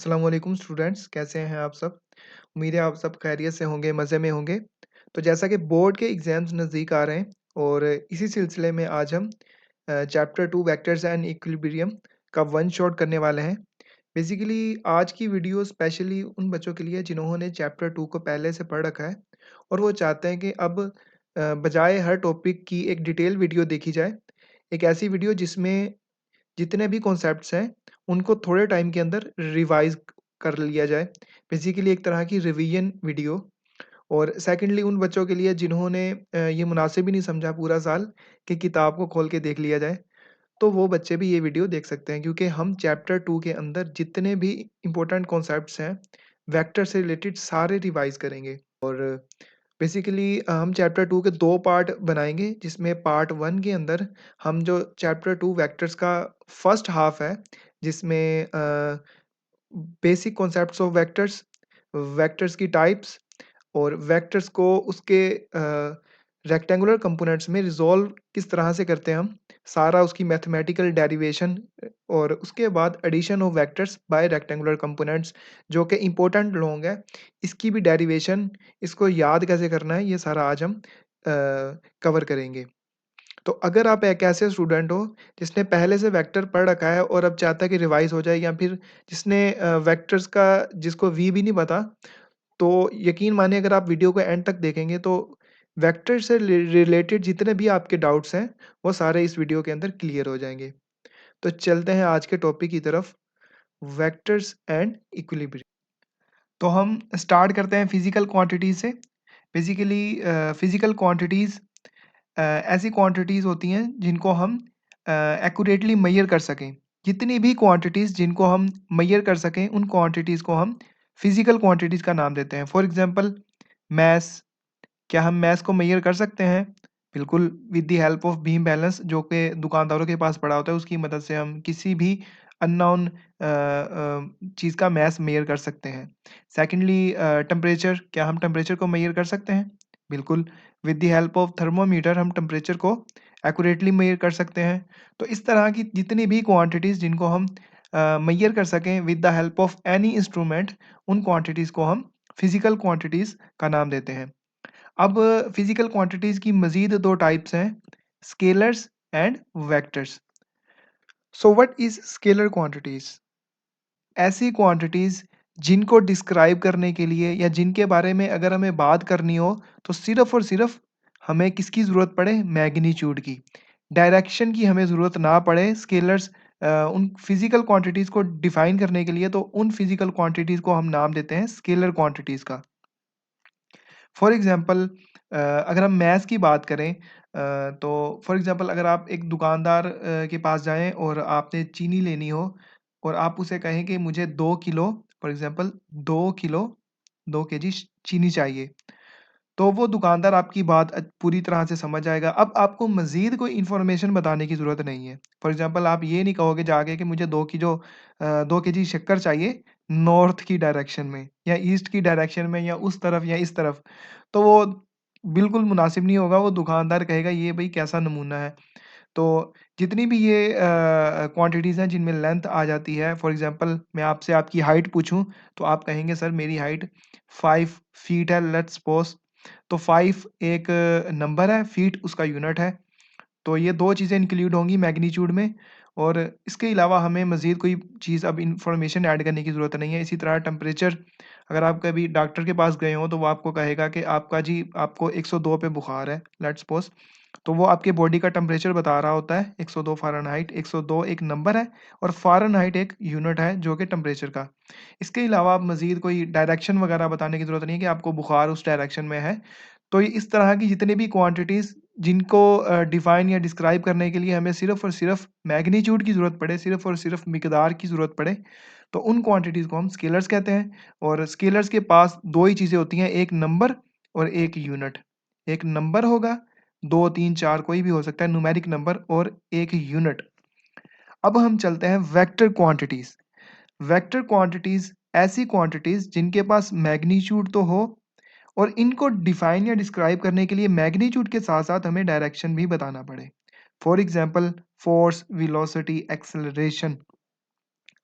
अस्सलाम वालेकुम स्टूडेंट्स, कैसे हैं आप सब? उम्मीद है आप सब खैरियत से होंगे, मज़े में होंगे। तो जैसा कि बोर्ड के एग्ज़ाम्स नज़दीक आ रहे हैं और इसी सिलसिले में आज हम चैप्टर 2 वेक्टर्स एंड इक्विलिब्रियम का वन शॉट करने वाले हैं। बेसिकली आज की वीडियो स्पेशली उन बच्चों के लिए है जिन्होंने चैप्टर 2 को पहले से पढ़ रखा है और वो चाहते हैं कि अब बजाय हर टॉपिक की एक डिटेल वीडियो देखी जाए। एक ऐसी वीडियो जिसमें जितने भी कॉन्सेप्ट्स हैं, उनको थोड़े टाइम के अंदर रिवाइज़ कर लिया जाए। बेसिकली एक तरह की रिवीजन वीडियो और सेकंडली उन बच्चों के लिए जिन्होंने ये मुनासिब ही नहीं समझा पूरा साल कि किताब को खोल के देख लिया जाए, तो वो बच्चे भी ये वीडियो देख सकते हैं क्योंकि हम चैप्टर 2 के अंदर जितने भी इम्पोर्टेंट कॉन्सेप्ट्स हैं, वेक्टर से रिलेटेड सारे रिवाइज़ करेंगे और बेसिकली हम चैप्टर 2 के 2 पार्ट बनाएँगे, जिसमें पार्ट 1 के अंदर हम जो चैप्टर 2 वेक्टर्स का फर्स्ट हाफ है, जिसमें basic concepts of vectors, vectors की टाइप्स और वेक्टर्स को उसके रेक्टेंगुलर कंपोनेंट्स में रिज़ॉल्व किस तरह से करते हैं हम, सारा उसकी मैथमेटिकल डेरिवेशन और उसके बाद addition of vectors by rectangular components जो कि इम्पोर्टेंट लॉन्ग है, इसकी भी डेरिवेशन, इसको याद कैसे करना है, ये सारा आज हम कवर करेंगे। तो अगर आप एक ऐसे स्टूडेंट हो जिसने पहले से वेक्टर पढ़ रखा है और अब चाहता है कि रिवाइज़ हो जाए या फिर जिसने वेक्टर्स का जिसको वी भी नहीं पता, तो यकीन मानिए अगर आप वीडियो को एंड तक देखेंगे तो वेक्टर से रिलेटेड जितने भी आपके डाउट्स हैं, वो सारे इस वीडियो के अंदर क्लियर हो जाएँगे। तो चलते हैं आज के टॉपिक की तरफ, वेक्टर्स एंड इक्विलिब्रियम। तो हम स्टार्ट करते हैं फिज़िकल क्वांटिटीज़ से। बेसिकली फिज़िकल क्वांटिटीज़ ऐसी क्वांटिटीज़ होती हैं जिनको हम एक्यूरेटली मेज़र कर सकें। जितनी भी क्वांटिटीज़ जिनको हम मेज़र कर सकें, उन क्वांटिटीज़ को हम फिज़िकल क्वांटिटीज़ का नाम देते हैं। फॉर एग्ज़ाम्पल मास, क्या हम मास को मेज़र कर सकते हैं? बिल्कुल, with the help of beam balance जो कि दुकानदारों के पास पड़ा होता है, उसकी मदद से हम किसी भी अननोन चीज़ का मास मेज़र कर सकते हैं। सेकंडली टेम्परेचर, क्या हम टेम्परेचर को मेज़र कर सकते हैं? बिल्कुल, with the help of thermometer हम टेम्परेचर को एक्यूरेटली मेज़र कर सकते हैं। तो इस तरह की जितनी भी क्वांटिटीज़ जिनको हम मेज़र कर सकें with the help of any instrument, उन क्वांटिटीज़ को हम फिज़िकल क्वांटिटीज़ का नाम देते हैं। अब फिज़िकल क्वांटिटीज़ की मज़ीद 2 टाइप्स हैं, scalars and vectors. So what is scalar quantities? ऐसी क्वांटिटीज़ जिनको डिस्क्राइब करने के लिए या जिनके बारे में अगर हमें बात करनी हो, तो सिर्फ़ और सिर्फ़ हमें किसकी ज़रूरत पड़े? मैग्नीट्यूड की। डायरेक्शन की हमें ज़रूरत ना पड़े, स्केलर्स उन फिज़िकल क्वांटिटीज़ को डिफ़ाइन करने के लिए, तो उन फिज़िकल क्वांटिटीज़ को हम नाम देते हैं स्केलर क्वांटिटीज़ का। फॉर एग्ज़ाम्पल अगर हम मैथ्स की बात करें तो फॉर एग्ज़ाम्पल अगर आप एक दुकानदार के पास जाएँ और आपने चीनी लेनी हो और आप उसे कहें कि मुझे 2 kilo for example 2 kilo 2 KG चीनी चाहिए। तो वो दुकानदार आपकी बात पूरी तरह से समझ जाएगा। अब आपको मज़ीद कोई इन्फॉर्मेशन बताने की ज़रूरत नहीं है। फॉर एग्ज़ाम्पल आप ये नहीं कहोगे जाके कि मुझे 2 केजी शक्कर चाहिए नॉर्थ की डायरेक्शन में या ईस्ट की डायरेक्शन में या उस तरफ या इस तरफ। तो वो बिल्कुल मुनासिब नहीं होगा, वो दुकानदार कहेगा ये भई कैसा नमूना है। तो जितनी भी ये क्वांटिटीज़ हैं जिनमें लेंथ आ जाती है, फॉर एग्ज़ाम्पल मैं आपसे आपकी हाइट पूछूँ, तो आप कहेंगे सर मेरी हाइट 5 फीट है लेट्स सपोज़। तो 5 एक नंबर है, फीट उसका यूनिट है। तो ये 2 चीज़ें इंक्लूड होंगी मैग्नीट्यूड में और इसके अलावा हमें मज़ीद कोई चीज़ अब इन्फॉर्मेशन ऐड करने की ज़रूरत नहीं है। इसी तरह टेम्परेचर, अगर आप कभी डॉक्टर के पास गए हों, तो वो आपको कहेगा कि आपको 102 पे बुखार है, लेट्स सपोज़। तो वो आपके बॉडी का टेम्परेचर बता रहा होता है 102 फ़ारेनहाइट, 102 एक नंबर है और फ़ारेनहाइट एक यूनिट है जो कि टेम्परेचर का। इसके अलावा आप मज़ीद कोई डायरेक्शन वगैरह बताने की ज़रूरत नहीं है कि आपको बुखार उस डायरेक्शन में है। तो ये इस तरह की जितनी भी क्वांटिटीज़ जिनको डिफ़ाइन या डिस्क्राइब करने के लिए हमें सिर्फ़ और सिर्फ़ मैग्नीट्यूड की ज़रूरत पड़े, सिर्फ़ और सिर्फ़ मिकदार की ज़रूरत पड़े, तो उन क्वांटिटीज़ को हम स्केलर्स कहते हैं और स्केलर्स के पास 2 ही चीज़ें होती हैं, एक नंबर और एक यूनिट। एक नंबर होगा, 2, 3, 4 कोई भी हो सकता है न्यूमेरिक नंबर और एक यूनिट। अब हम चलते हैं वेक्टर क्वांटिटीज़। वेक्टर क्वांटिटीज़ ऐसी क्वांटिटीज़ जिनके पास मैग्नीट्यूड तो हो और इनको डिफाइन या डिस्क्राइब करने के लिए मैग्नीट्यूड के साथ-साथ हमें डायरेक्शन भी बताना पड़े। For example force, velocity, acceleration.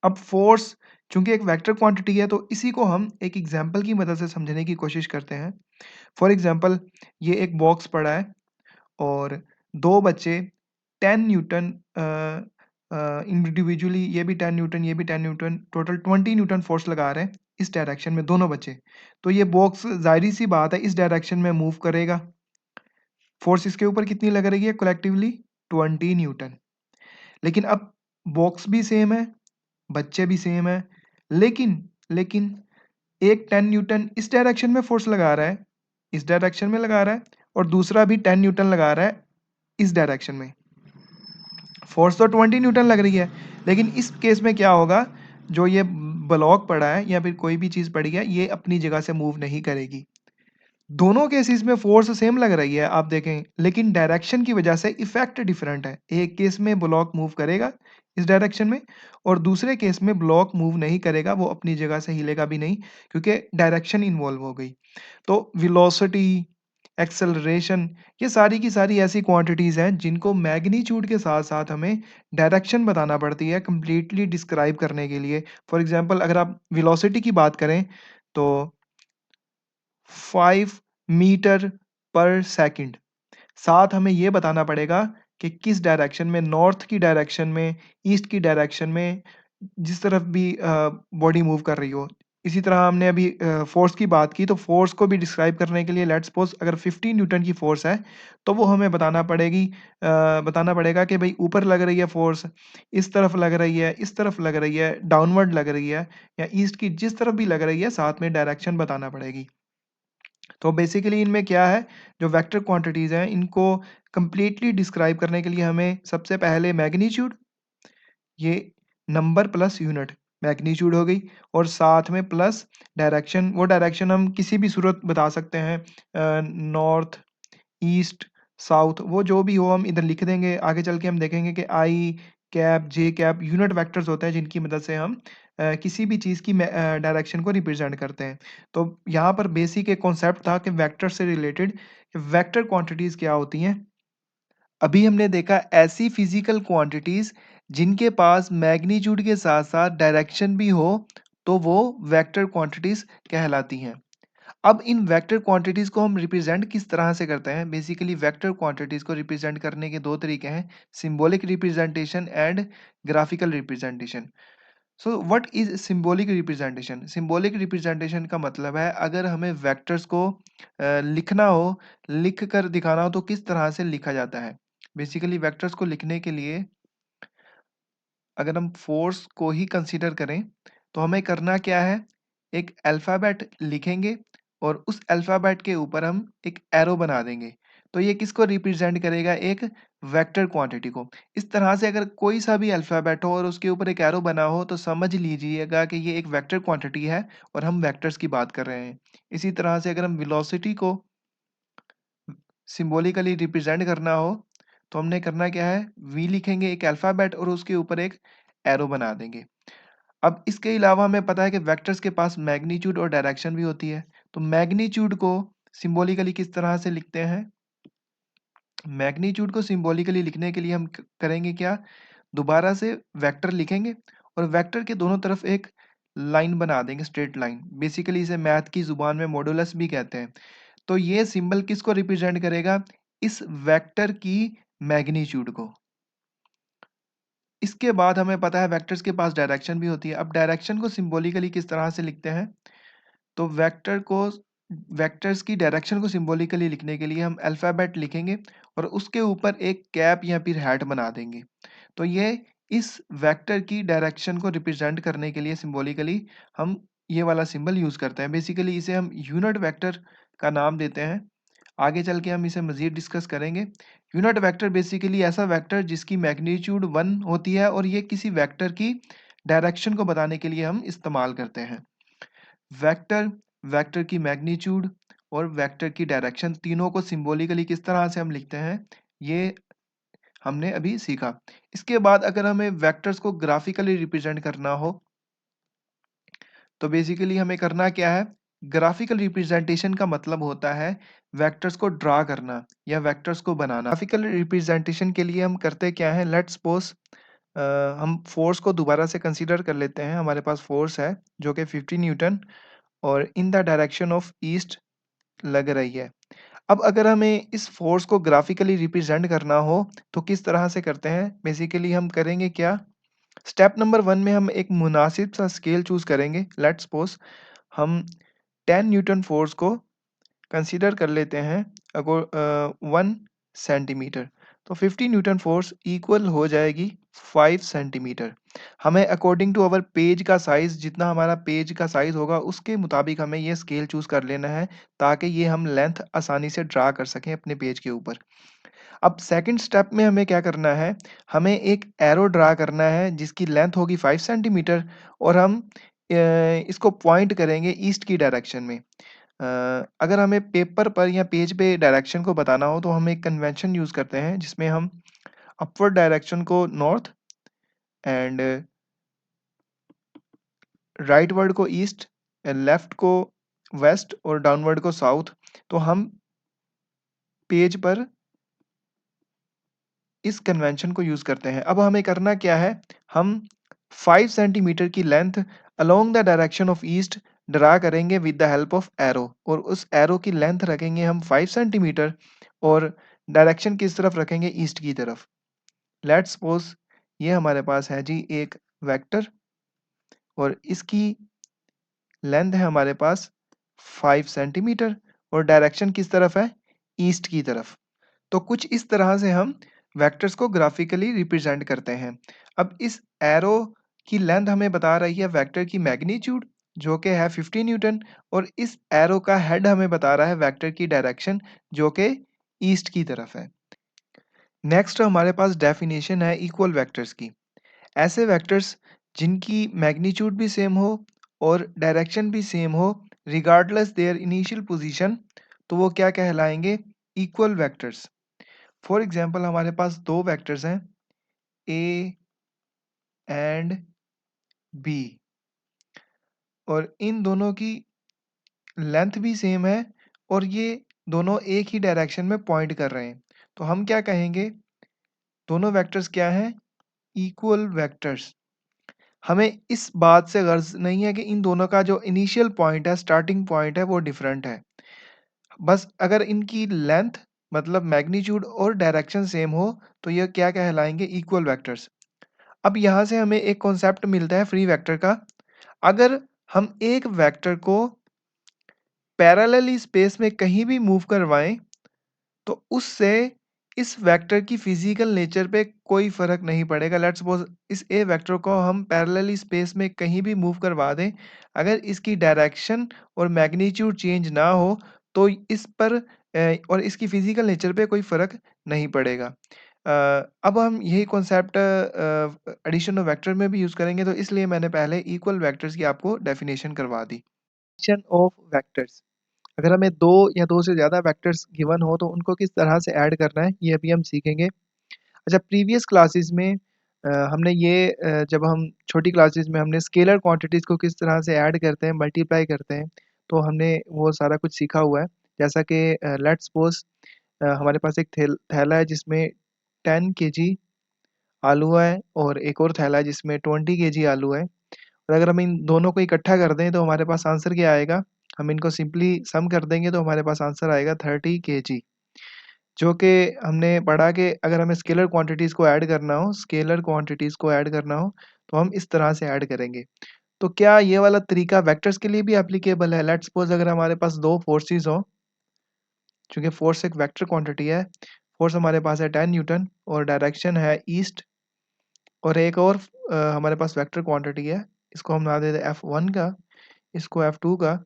अब फ़ोर्स चूँकि एक वेक्टर क्वांटिटी है तो इसी को हम एक एग्ज़ाम्पल की मदद से समझने की कोशिश करते हैं। फॉर एग्ज़ाम्पल ये एक बॉक्स पड़ा है और 2 बच्चे 10 न्यूटन इंडिविजुअली ये भी 10 न्यूटन, ये भी 10 न्यूटन, टोटल 20 न्यूटन फ़ोर्स लगा रहे हैं इस डायरेक्शन में दोनों बच्चे। तो ये बॉक्स ज़ाहिर-सी बात है इस डायरेक्शन में मूव करेगा। फ़ोर्स इसके ऊपर कितनी लग रही है कलेक्टिवली 20 न्यूटन। लेकिन अब बॉक्स भी सेम है, बच्चे भी सेम है, लेकिन लेकिन एक 10 न्यूटन इस डायरेक्शन में फ़ोर्स लगा रहा है, इस डायरेक्शन में लगा रहा है और दूसरा भी 10 न्यूटन लगा रहा है इस डायरेक्शन में। फ़ोर्स तो 20 न्यूटन लग रही है, लेकिन इस केस में क्या होगा, जो ये ब्लॉक पड़ा है या फिर कोई भी चीज़ पड़ी है, ये अपनी जगह से मूव नहीं करेगी। दोनों केसेस में फ़ोर्स सेम लग रही है, आप देखें, लेकिन डायरेक्शन की वजह से इफ़ेक्ट डिफरेंट है। एक केस में ब्लॉक मूव करेगा इस डायरेक्शन में और दूसरे केस में ब्लॉक मूव नहीं करेगा, वो अपनी जगह से हिलेगा भी नहीं क्योंकि डायरेक्शन इन्वॉल्व हो गई। तो वेलोसिटी, एक्सेलरेशन ये सारी की सारी ऐसी क्वांटिटीज़ हैं जिनको मैग्नीट्यूड के साथ-साथ हमें डायरेक्शन बताना पड़ती है कंप्लीटली डिस्क्राइब करने के लिए। फॉर एग्ज़ाम्पल अगर आप वेलोसिटी की बात करें तो 5 मीटर पर सेकंड। साथ हमें ये बताना पड़ेगा कि किस डायरेक्शन में, नॉर्थ की डायरेक्शन में, ईस्ट की डायरेक्शन में, जिस तरफ भी बॉडी मूव कर रही हो। इसी तरह हमने अभी फ़ोर्स की बात की, तो फ़ोर्स को भी डिस्क्राइब करने के लिए लेट्स सपोज़ अगर 50 न्यूटन की फ़ोर्स है, तो वो हमें बताना पड़ेगा कि भई ऊपर लग रही है फ़ोर्स, इस तरफ लग रही है, इस तरफ लग रही है, डाउनवर्ड लग रही है या ईस्ट की जिस तरफ भी लग रही है, साथ में डायरेक्शन बताना पड़ेगी। तो बेसिकली इनमें क्या है, जो वेक्टर क्वांटिटीज़ हैं, इनको कंप्लीटली डिस्क्राइब करने के लिए हमें सबसे पहले मैग्नीट्यूड, ये नंबर प्लस यूनिट, मैग्नीट्यूड हो गई और साथ में प्लस डायरेक्शन, वो डायरेक्शन हम किसी भी सूरत बता सकते हैं नॉर्थ, ईस्ट, साउथ वो जो भी हो हम इधर लिख देंगे। आगे चल के हम देखेंगे कि आई, कैप, जे कैप यूनिट वेक्टर्स होते हैं जिनकी मदद से हम किसी भी चीज़ की डायरेक्शन को रिप्रेज़ेंट करते हैं। तो यहाँ पर बेसिक एक कॉन्सेप्ट था कि वेक्टर से रिलेटेड वेक्टर क्वांटिटीज़ क्या होती हैं। अभी हमने देखा ऐसी फिज़िकल क्वांटिटीज़ जिनके पास मैग्नीट्यूड के साथ-साथ डायरेक्शन भी हो, तो वो वेक्टर क्वांटिटीज़ कहलाती हैं। अब इन वेक्टर क्वांटिटीज़ को हम रिप्रेज़ेंट किस तरह से करते हैं? बेसिकली वेक्टर क्वांटिटीज़ को रिप्रेज़ेंट करने के 2 तरीके हैं, symbolic representation and graphical representation. So what is symbolic representation? Symbolic representation का मतलब है अगर हमें वेक्टर्स को लिखना हो, लिख कर दिखाना हो तो किस तरह से लिखा जाता है? बेसिकली वेक्टर्स को लिखने के लिए अगर हम फ़ोर्स को ही कंसीडर करें, तो हमें करना क्या है? एक अल्फ़ाबेट लिखेंगे और उस अल्फ़ाबेट के ऊपर हम एक एरो बना देंगे। तो ये किसको रिप्रेज़ेंट करेगा? एक वेक्टर क्वांटिटी को। इस तरह से अगर कोई-सा भी अल्फ़ाबेट हो और उसके ऊपर एक एरो बना हो, तो समझ लीजिएगा कि ये एक वेक्टर क्वांटिटी है और हम वेक्टर्स की बात कर रहे हैं। इसी तरह से अगर हम वेलोसिटी को सिंबॉलिकली रिप्रेज़ेंट करना हो, तो हमने करना क्या है? वी लिखेंगे एक अल्फ़ाबेट और उसके ऊपर एक एरो बना देंगे। अब इसके अलावा हमें पता है कि वेक्टर्स के पास मैग्नीट्यूड और डायरेक्शन भी होती है। तो मैग्नीट्यूड को सिंबॉलिकली किस तरह से लिखते हैं? मैग्नीट्यूड को सिंबॉलिकली लिखने के लिए हम करेंगे क्या? दोबारा से वेक्टर लिखेंगे और वेक्टर के दोनों तरफ एक लाइन बना देंगे, स्ट्रेट लाइन। बेसिकली इसे मैथ की ज़ुबान में मॉडुलस भी कहते हैं। तो ये सिंबल किसको रिप्रेजेंट करेगा? इस वेक्टर की मैग्नीट्यूड को। इसके बाद हमें पता है वेक्टर्स के पास डायरेक्शन भी होती है। अब डायरेक्शन को सिंबॉलिकली किस तरह से लिखते हैं? तो वेक्टर्स की डायरेक्शन को सिंबॉलिकली लिखने के लिए हम अल्फ़ाबेट लिखेंगे और उसके ऊपर एक कैप या फिर हैट बना देंगे। तो ये इस वेक्टर की डायरेक्शन को रिप्रेजेंट करने के लिए सिंबॉलिकली हम ये वाला सिंबल यूज़ करते हैं। बेसिकली इसे हम यूनिट वेक्टर का नाम देते हैं। आगे चल के हम इसे मज़ीद डिस्कस करेंगे। यूनिट वेक्टर बेसिकली ऐसा वेक्टर जिसकी मैग्नीट्यूड 1 होती है और ये किसी वेक्टर की डायरेक्शन को बताने के लिए हम इस्तेमाल करते हैं। वेक्टर, वेक्टर की मैग्नीट्यूड और वेक्टर की डायरेक्शन तीनों को सिंबॉलिकली किस तरह से हम लिखते हैं, ये हमने अभी सीखा। इसके बाद अगर हमें वेक्टर्स को ग्राफिकली रिप्रेजेंट करना हो, तो बेसिकली हमें करना क्या है? ग्राफिकल रिप्रेजेंटेशन का मतलब होता है वेक्टर्स को ड्रा करना या वेक्टर्स को बनाना। ग्राफिकल रिप्रेजेंटेशन के लिए हम करते क्या हैं? लेट्स सपोज हम फ़ोर्स को दोबारा से कंसीडर कर लेते हैं। हमारे पास फ़ोर्स है जो कि 50 न्यूटन और in the direction of east लग रही है। अब अगर हमें इस फ़ोर्स को ग्राफ़िकली रिप्रेज़ेंट करना हो, तो किस तरह से करते हैं? बेसिकली हम करेंगे क्या? स्टेप नंबर 1 में हम एक मुनासिब सा स्केल चूज़ करेंगे। लेट्स सपोज़ हम 10 न्यूटन फ़ोर्स को कंसीडर कर लेते हैं 1 सेंटीमीटर। तो 50 न्यूटन फ़ोर्स इक्वल हो जाएगी 5 सेंटीमीटर। हमें अकॉर्डिंग टू अवर पेज का साइज़, जितना हमारा पेज का साइज़ होगा उसके मुताबिक हमें ये स्केल चूज़ कर लेना है, ताकि ये हम लेंथ आसानी से ड्रा कर सकें अपने पेज के ऊपर। अब सेकंड स्टेप में हमें क्या करना है, हमें एक एरो ड्रा करना है जिसकी लेंथ होगी 5 सेंटीमीटर और हम इसको पॉइंट करेंगे ईस्ट की डायरेक्शन में। अगर हमें पेपर पर या पेज पे डायरेक्शन को बताना हो तो हम एक कन्वेंशन यूज़ करते हैं जिसमें हम अपवर्ड डायरेक्शन को नॉर्थ एंड राइटवर्ड को ईस्ट, लेफ्ट को वेस्ट और डाउनवर्ड को साउथ। तो हम पेज पर इस कन्वेंशन को यूज़ करते हैं। अब हमें करना क्या है, हम 5 सेंटीमीटर की length along the direction of east draw करेंगे with the help of arrow और उस एरो की लेंथ रखेंगे हम 5 सेंटीमीटर और डायरेक्शन किस तरफ रखेंगे, ईस्ट की तरफ। लेट्स सपोज़ ये हमारे पास है जी एक वेक्टर और इसकी लेंथ है हमारे पास 5 सेंटीमीटर और डायरेक्शन किस तरफ है, ईस्ट की तरफ। तो कुछ इस तरह से हम वेक्टर्स को ग्राफिकली रिप्रेजेंट करते हैं। अब इस एरो की लेंथ हमें बता रही है वेक्टर की मैग्नीट्यूड जो कि है 50 न्यूटन और इस एरो का हेड हमें बता रहा है वेक्टर की डायरेक्शन जो कि ईस्ट की तरफ है। नेक्स्ट हमारे पास डेफिनेशन है इक्वल वेक्टर्स की। ऐसे वेक्टर्स जिनकी मैग्नीट्यूड भी सेम हो और डायरेक्शन भी सेम हो रिगार्डलेस देयर इनिशियल पोजीशन, तो वो क्या कहलाएंगे, इक्वल वेक्टर्स। फॉर एग्जांपल हमारे पास दो वेक्टर्स हैं ए एंड बी और इन दोनों की लेंथ भी सेम है और ये दोनों एक ही डायरेक्शन में पॉइंट कर रहे हैं। तो हम क्या कहेंगे, दोनों वेक्टर्स क्या हैं, इक्वल वेक्टर्स। हमें इस बात से गर्ज नहीं है कि इन दोनों का जो इनिशियल पॉइंट है, स्टार्टिंग पॉइंट है, वो डिफरेंट है। बस अगर इनकी लेंथ मतलब मैग्नीट्यूड और डायरेक्शन सेम हो तो ये क्या कहलाएंगे, इक्वल वेक्टर्स। अब यहाँ से हमें एक कॉन्सेप्ट मिलता है फ्री वेक्टर का। अगर हम एक वेक्टर को पैरेलली स्पेस में कहीं भी मूव करवाएं तो उससे इस वेक्टर की फिजिकल नेचर पे कोई फर्क नहीं पड़ेगा। लेट्स सपोज इस ए वेक्टर को हम पैरेलली स्पेस में कहीं भी मूव करवा दें, अगर इसकी डायरेक्शन और मैग्नीट्यूड चेंज ना हो तो इस पर और इसकी फिजिकल नेचर पे कोई फर्क नहीं पड़ेगा। अब हम यही कॉन्सेप्ट एडिशन ऑफ वेक्टर में भी यूज़ करेंगे, तो इसलिए मैंने पहले इक्वल वेक्टर्स की आपको डेफिनेशन करवा दी। एडिशन ऑफ वेक्टर्स, अगर हमें 2 या 2 से ज़्यादा वेक्टर्स गिवन हो तो उनको किस तरह से ऐड करना है, ये अभी हम सीखेंगे। अच्छा, प्रीवियस क्लासेस में हमने ये जब हम छोटी क्लासेस में हमने स्केलर क्वांटिटीज़ को किस तरह से ऐड करते हैं, मल्टीप्लाई करते हैं, तो हमने वो सारा कुछ सीखा हुआ है। जैसा कि लेट्स सपोज़ हमारे पास एक थैला है जिसमें 10 केजी आलू है और एक और थैला है जिसमें 20 केजी आलू है। और अगर हम इन दोनों को इकट्ठा कर दें तो हमारे पास आंसर क्या आएगा? हम इनको सिंपली सम कर देंगे तो हमारे पास आंसर आएगा 30 केजी, जो कि हमने पढ़ा कि अगर हमें स्केलर क्वांटिटीज़ को ऐड करना हो, तो हम इस तरह से ऐड करेंगे। तो क्या ये वाला तरीका वेक्टर्स के लिए भी एप्लीकेबल है? लेट्स सपोज़ अगर हमारे पास 2 फोर्सेस हों, चूँकि फोर्स एक वेक्टर क्वांटिटी है, फोर्स हमारे पास है 10 न्यूटन और डायरेक्शन है ईस्ट और एक और हमारे पास वेक्टर क्वांटिटी है, इसको हम नाम देते हैं F1 का, इसको F2 का।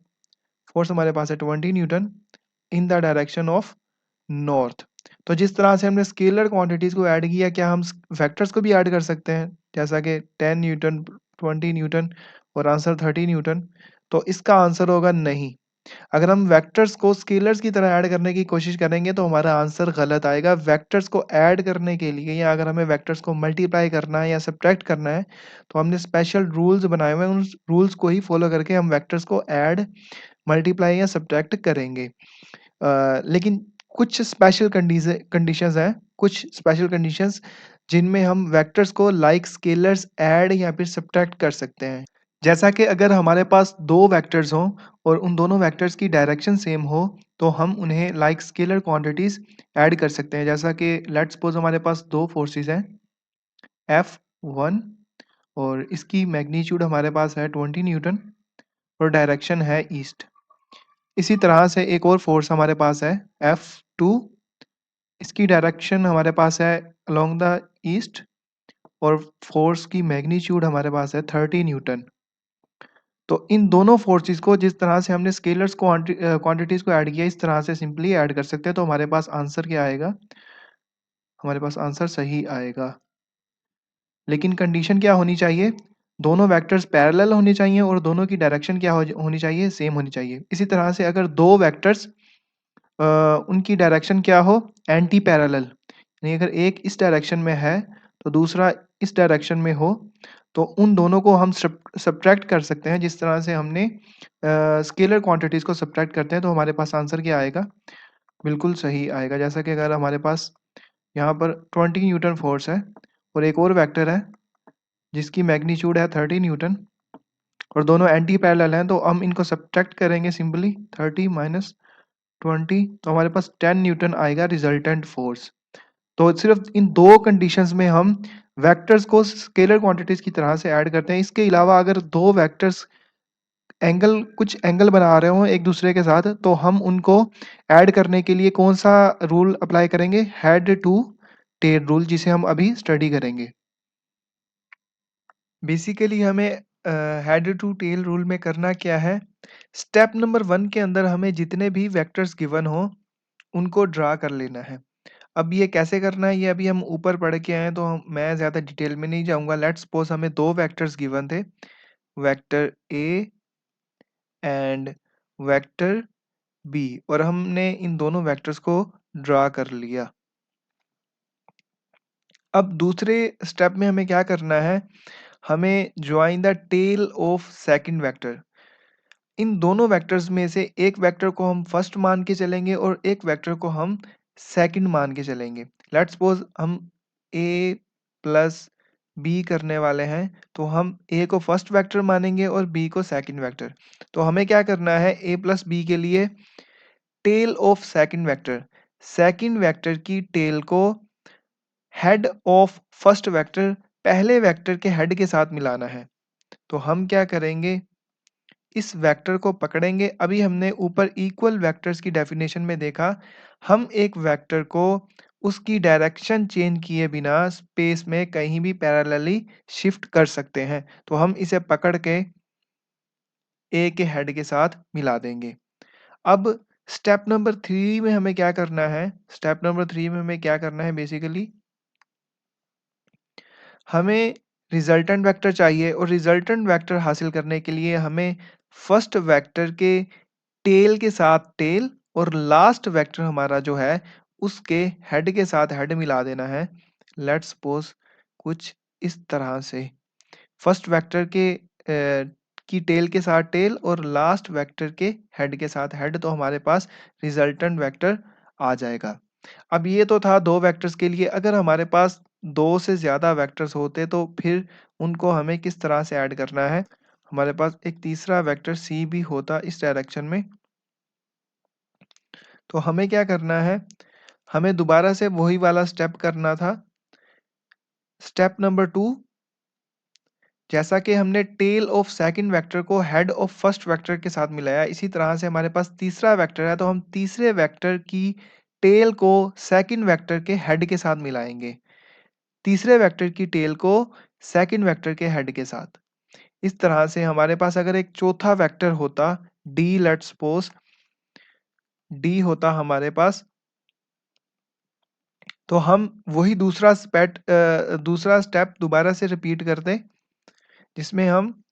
फोर्स हमारे पास है 20 Newton in the direction of north. तो जिस तरह से हमने स्केलर क्वांटिटीज़ को ऐड किया, क्या हम वेक्टर्स को भी ऐड कर सकते हैं? जैसा कि 10 न्यूटन, 20 न्यूटन और आंसर 30 न्यूटन। तो इसका आंसर होगा नहीं। अगर हम वेक्टर्स को स्केलर्स की तरह ऐड करने की कोशिश करेंगे तो हमारा आंसर गलत आएगा। वेक्टर्स को ऐड करने के लिए या अगर हमें वेक्टर्स को मल्टीप्लाई करना है या सब्ट्रैक्ट करना है, तो हमने स्पेशल रूल्स बनाए हुए हैं, उन रूल्स को ही फॉलो करके हम वेक्टर्स को ऐड, मल्टीप्लाई या सब्ट्रैक्ट करेंगे। लेकिन कुछ स्पेशल कंडीशंस हैं, कुछ स्पेशल कंडीशंस जिनमें हम वेक्टर्स को लाइक स्केलर्स ऐड या फिर सब्ट्रैक्ट कर सकते हैं। जैसा कि अगर हमारे पास 2 वेक्टर्स हों और उन दोनों वेक्टर्स की डायरेक्शन सेम हो, तो हम उन्हें लाइक स्केलर क्वांटिटीज़ ऐड कर सकते हैं। जैसा कि लेट्स सपोज़ हमारे पास 2 फोर्सेस हैं, F1 और इसकी मैग्नीट्यूड हमारे पास है 20 न्यूटन और डायरेक्शन है ईस्ट। इसी तरह से एक और फोर्स हमारे पास है F2, इसकी डायरेक्शन हमारे पास है अलोंग द ईस्ट और फोर्स की मैग्नीट्यूड हमारे पास है 30 न्यूटन। तो इन दोनों फोर्सेस को जिस तरह से हमने स्केलर्स क्वांटिटीज़ को ऐड किया, इस तरह से सिंपली ऐड कर सकते हैं। तो हमारे पास आंसर क्या आएगा? हमारे पास आंसर सही आएगा। लेकिन कंडीशन क्या होनी चाहिए? दोनों वेक्टर्स पैरेलल होने चाहिए और दोनों की डायरेक्शन क्या होनी चाहिए? सेम होनी चाहिए। इसी तरह से अगर 2 वेक्टर्स उनकी डायरेक्शन क्या हो? एंटी पैरेलल, यानी अगर एक इस डायरेक्शन में है, तो दूसरा इस डायरेक्शन में हो, तो उन दोनों को हम सब्ट्रैक्ट कर सकते हैं। जिस तरह से हमने स्केलर क्वांटिटीज़ को सब्ट्रैक्ट करते हैं, तो हमारे पास आंसर क्या आएगा? बिल्कुल सही आएगा। जैसा कि अगर हमारे पास यहाँ पर 20 न्यूटन फोर्स है और एक और वेक्टर है जिसकी मैग्नीट्यूड है 30 न्यूटन और दोनों एंटी पैरेलल हैं, तो हम इनको सब्ट्रैक्ट करेंगे सिंपली 30 माइनस 20, तो हमारे पास 10 न्यूटन आएगा रिजल्टेंट फोर्स। तो सिर्फ इन 2 कंडीशंस में हम वेक्टर्स को स्केलर क्वांटिटीज़ की तरह से ऐड करते हैं। इसके अलावा अगर 2 वेक्टर्स कुछ एंगल बना रहे हों एक दूसरे के साथ, तो हम उनको ऐड करने के लिए कौन-सा रूल अप्लाई करेंगे? हेड टू टेल रूल, जिसे हम अभी स्टडी करेंगे। बेसिकली हमें हेड टू टेल रूल में करना क्या है? स्टेप नंबर 1 के अंदर हमें जितने भी वेक्टर्स गिवन हों, उनको ड्रा कर लेना है। अब ये कैसे करना है, ये अभी हम ऊपर पढ़ के आए हैं, तो मैं ज़्यादा डिटेल में नहीं जाऊँगा। लेट्स सपोज़ हमें 2 वेक्टर्स गिवन थे, vector A and vector B, और हमने इन दोनों वेक्टर्स को ड्रा कर लिया। अब दूसरे स्टेप में हमें क्या करना है? हमें join the tail of second vector. इन दोनों वेक्टर्स में से एक वेक्टर को हम फर्स्ट मान के चलेंगे और एक वेक्टर को हम सेकंड मान के चलेंगे। लेट्स सपोज हम ए प्लस बी करने वाले हैं, तो हम ए को फर्स्ट वेक्टर मानेंगे और बी को सेकंड वेक्टर। तो हमें क्या करना है? ए प्लस बी के लिए टेल ऑफ सेकंड वेक्टर की टेल को हेड ऑफ फर्स्ट वेक्टर, पहले वेक्टर के हेड के साथ मिलाना है। तो हम क्या करेंगे? इस वेक्टर को पकड़ेंगे। अभी हमने ऊपर इक्वल वेक्टर्स की डेफिनेशन में देखा, हम एक वेक्टर को उसकी डायरेक्शन चेंज किए बिना स्पेस में कहीं भी पैरेलली शिफ्ट कर सकते हैं। तो हम इसे पकड़ के ए के हेड के साथ मिला देंगे। अब स्टेप नंबर 3 में हमें क्या करना है? स्टेप नंबर 3 में हमें क्या करना है बेसिकली? हमें रिजल्टेंट वेक्टर चाहिए और रिजल्टेंट वेक्टर हासिल करने के लिए हमें फर्स्ट वेक्टर के टेल के साथ टेल और लास्ट वेक्टर हमारा जो है उसके हेड के साथ हेड मिला देना है। लेट्स सपोज कुछ इस तरह से फर्स्ट वेक्टर के की टेल के साथ टेल और लास्ट वेक्टर के हेड के साथ हेड, तो हमारे पास रिजल्टेंट वेक्टर आ जाएगा। अब ये तो था 2 वेक्टर्स के लिए। अगर हमारे पास 2 से ज़्यादा वेक्टर्स होते, तो फिर उनको हमें किस तरह से ऐड करना है? हमारे पास एक तीसरा वेक्टर सी भी होता इस डायरेक्शन में। तो हमें क्या करना है? हमें दोबारा से वही वाला स्टेप करना था। स्टेप नंबर 2, जैसा कि हमने टेल ऑफ सेकंड वेक्टर को हेड ऑफ फर्स्ट वेक्टर के साथ मिलाया, इसी तरह से हमारे पास तीसरा वेक्टर है, तो हम तीसरे वेक्टर की टेल को सेकंड वेक्टर के हेड के साथ मिलाएंगे। तीसरे वेक्टर की टेल को सेकंड वेक्टर के हेड के साथ। इस तरह से हमारे पास अगर एक चौथा वेक्टर होता डी, लेट्स सपोज डी होता हमारे पास, तो हम वही दूसरा स्टेप दोबारा से रिपीट करते, जिसमें हम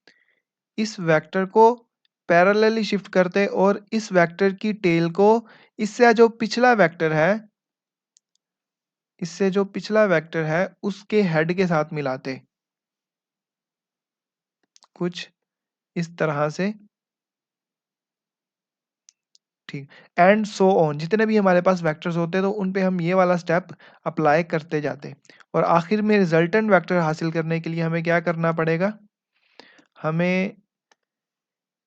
इस वेक्टर को पैरेलली शिफ्ट करते और इस वेक्टर की टेल को इससे जो पिछला वेक्टर है उसके हेड के साथ मिलाते, कुछ इस तरह से। ठीक। एंड सो ऑन, जितने भी हमारे पास वेक्टर्स होते हैं तो उन पे हम ये वाला स्टेप अप्लाई करते जाते हैं। और आखिर में रिजल्टेंट वेक्टर हासिल करने के लिए हमें क्या करना पड़ेगा? हमें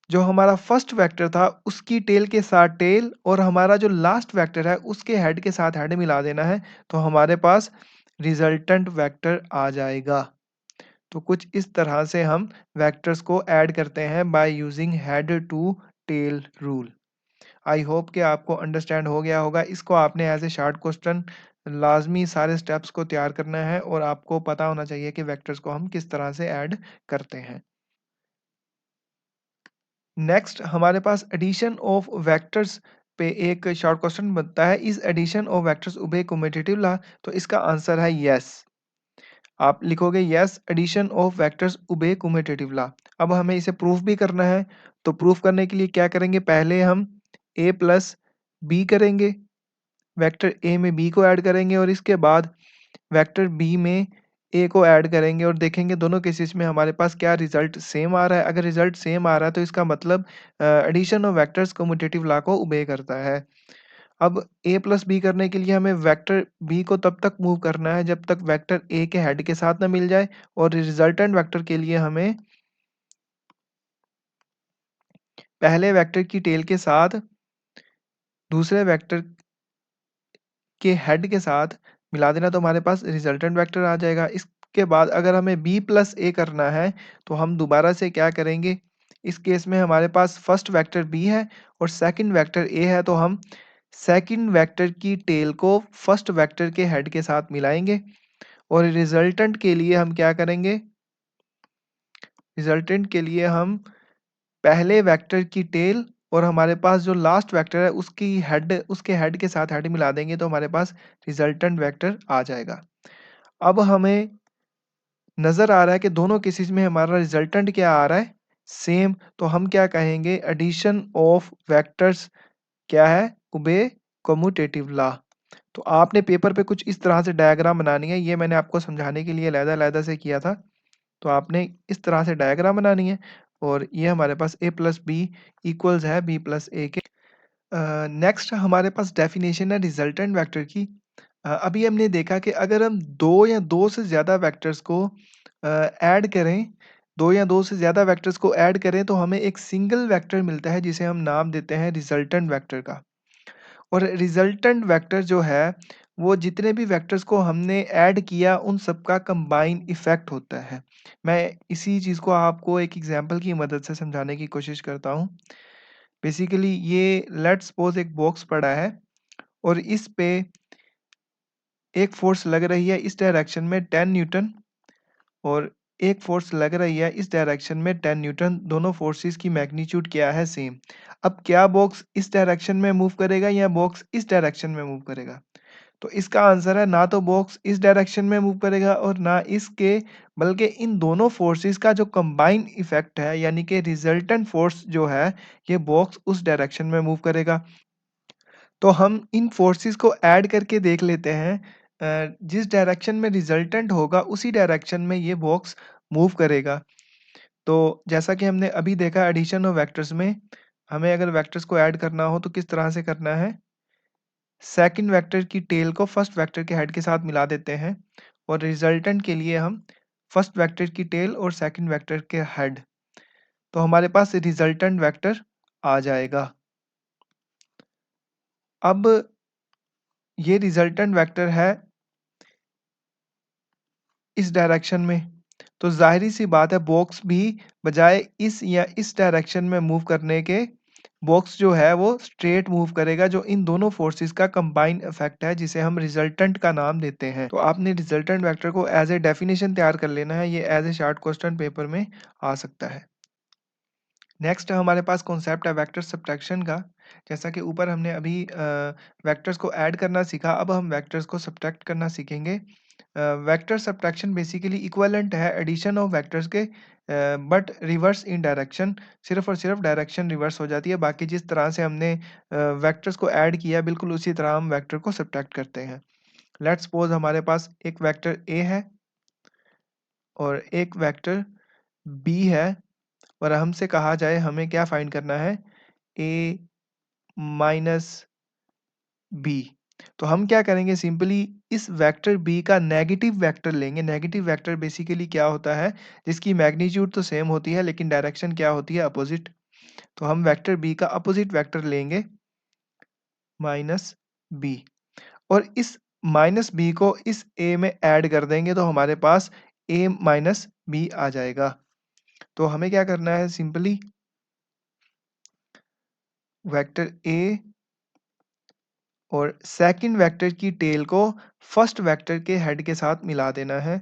जो हमारा फर्स्ट वेक्टर था उसकी टेल के साथ टेल और हमारा जो लास्ट वेक्टर है उसके हेड के साथ हेड मिला देना है, तो हमारे पास रिजल्टेंट वेक्टर आ जाएगा। तो कुछ इस तरह से हम वेक्टर्स को ऐड करते हैं by using head to tail rule. I hope कि आपको अंडरस्टैंड हो गया होगा। इसको आपने एज ए शॉर्ट क्वेश्चन लाजमी सारे स्टेप्स को तैयार करना है और आपको पता होना चाहिए कि वेक्टर्स को हम किस तरह से ऐड करते हैं। नेक्स्ट हमारे पास एडिशन ऑफ वेक्टर्स पे एक शॉर्ट क्वेश्चन बनता है, is addition of vectors obey commutative law? तो इसका आंसर है यस। आप लिखोगे yes, addition of vectors obey commutative law. अब हमें इसे प्रूफ भी करना है, तो प्रूफ करने के लिए क्या करेंगे? पहले हम a प्लस बी करेंगे, वेक्टर ए में बी को ऐड करेंगे और इसके बाद वेक्टर बी में ए को ऐड करेंगे और देखेंगे दोनों केसेस में हमारे पास क्या रिजल्ट सेम आ रहा है। अगर रिजल्ट सेम आ रहा है तो इसका मतलब addition of vectors commutative law को ओबे करता है। अब ए प्लस बी करने के लिए हमें वेक्टर बी को तब तक मूव करना है जब तक वेक्टर ए के हेड के साथ ना मिल जाए, और रिजल्टेंट वेक्टर के लिए हमें पहले वेक्टर की टेल के साथ दूसरे वेक्टर के हेड के साथ मिला देना, तो हमारे पास रिजल्टेंट वेक्टर आ जाएगा। इसके बाद अगर हमें बी प्लस ए करना है तो हम दोबारा से क्या करेंगे? इस केस में हमारे पास फर्स्ट वेक्टर बी है और सेकंड वेक्टर ए है, तो हम सेकंड वेक्टर की टेल को फर्स्ट वेक्टर के हेड के साथ मिलाएंगे और रिजल्टेंट के लिए हम क्या करेंगे? रिजल्टेंट के लिए हम पहले वेक्टर की टेल और हमारे पास जो लास्ट वेक्टर है उसके हेड के साथ हेड मिला देंगे, तो हमारे पास रिजल्टेंट वेक्टर आ जाएगा। अब हमें नज़र आ रहा है कि दोनों केसेस में हमारा रिजल्टेंट क्या आ रहा है? सेम। तो हम क्या कहेंगे? एडिशन ऑफ वेक्टर्स क्या है? ओबे कम्यूटेटिव लॉ। तो आपने पेपर पे कुछ इस तरह से डायग्राम बनानी है, ये मैंने आपको समझाने के लिए अलहदा-अलहदा से किया था। तो आपने इस तरह से डायग्राम बनानी है और ये हमारे पास a प्लस बी इक्वल्स है b प्लस ए के। नेक्स्ट हमारे पास डेफिनेशन है रिजल्टेंट वेक्टर की। अभी हमने देखा कि अगर हम दो या दो से ज़्यादा वेक्टर्स को ऐड करें, दो या दो से ज़्यादा वेक्टर्स को ऐड करें तो हमें एक सिंगल वेक्टर मिलता है जिसे हम नाम देते हैं रिजल्टेंट वेक्टर का। और रिजल्टेंट वेक्टर जो है वो जितने भी वेक्टर्स को हमने ऐड किया उन सब का कंबाइन इफेक्ट होता है। मैं इसी चीज़ को आपको एक एग्जांपल की मदद से समझाने की कोशिश करता हूँ। बेसिकली ये लेट्स सपोज एक बॉक्स पड़ा है और इस पे एक फोर्स लग रही है इस डायरेक्शन में 10 न्यूटन और एक फोर्स लग रही है इस डायरेक्शन में 10 न्यूटन। दोनों फोर्सेस की मैग्नीट्यूड क्या है? सेम। अब क्या बॉक्स इस डायरेक्शन में मूव करेगा या बॉक्स इस डायरेक्शन में मूव करेगा? तो इसका आंसर है ना तो बॉक्स इस डायरेक्शन में मूव करेगा और ना इसके, बल्कि इन दोनों फोर्सेस का जो कंबाइन इफेक्ट है यानी कि रिजल्टेंट फोर्स जो है ये बॉक्स उस डायरेक्शन में मूव करेगा। तो हम इन फोर्सेस को ऐड करके देख लेते हैं, जिस डायरेक्शन में रिजल्टेंट होगा उसी डायरेक्शन में ये बॉक्स मूव करेगा। तो जैसा कि हमने अभी देखा एडिशन ऑफ वेक्टर्स में, हमें अगर वेक्टर्स को ऐड करना हो तो किस तरह से करना है? सेकंड वेक्टर की टेल को फर्स्ट वेक्टर के हेड के साथ मिला देते हैं और रिजल्टेंट के लिए हम फर्स्ट वेक्टर की टेल और सेकंड वेक्टर के हेड, तो हमारे पास रिजल्टेंट वेक्टर आ जाएगा। अब ये रिजल्टेंट वेक्टर है इस डायरेक्शन में, तो ज़ाहिर सी बात है बॉक्स भी बजाय इस या इस डायरेक्शन में मूव करने के, बॉक्स जो है वो स्ट्रेट मूव करेगा, जो इन दोनों फोर्सेस का कंबाइन इफेक्ट है जिसे हम रिजल्टेंट का नाम देते हैं। तो आपने रिजल्टेंट वेक्टर को एज ए डेफिनेशन तैयार कर लेना है, ये as a short question paper में आ सकता है। नेक्स्ट हमारे पास कॉन्सेप्ट है वेक्टर सब्ट्रैक्शन का। जैसा कि ऊपर हमने अभी वेक्टर्स को ऐड करना सीखा, अब हम वेक्टर्स को सब्ट्रैक्ट करना सीखेंगे। वेक्टर सब्ट्रैक्शन बेसिकली इक्विवेलेंट है एडिशन ऑफ वेक्टर्स के, बट रिवर्स इन डायरेक्शन। सिर्फ और सिर्फ डायरेक्शन रिवर्स हो जाती है, बाकी जिस तरह से हमने वेक्टर्स को ऐड किया बिल्कुल उसी तरह हम वेक्टर को सब्ट्रैक्ट करते हैं। लेट्स सपोज हमारे पास एक वेक्टर ए है और एक वेक्टर बी है और हमसे कहा जाए हमें क्या फाइंड करना है? ए माइनस बी। तो हम क्या करेंगे, सिंपली इस वेक्टर बी का नेगेटिव वेक्टर लेंगे। नेगेटिव वेक्टर बेसिकली क्या होता है, जिसकी मैग्नीट्यूड तो सेम होती है लेकिन डायरेक्शन क्या होती है, अपोजिट। तो हम वेक्टर बी का अपोजिट वेक्टर लेंगे माइनस बी, और इस माइनस बी को इस ए में ऐड कर देंगे तो हमारे पास ए माइनस बी आ जाएगा। तो हमें क्या करना है, सिंपली वेक्टर ए और सेकंड वेक्टर की टेल को फर्स्ट वेक्टर के हेड के साथ मिला देना है।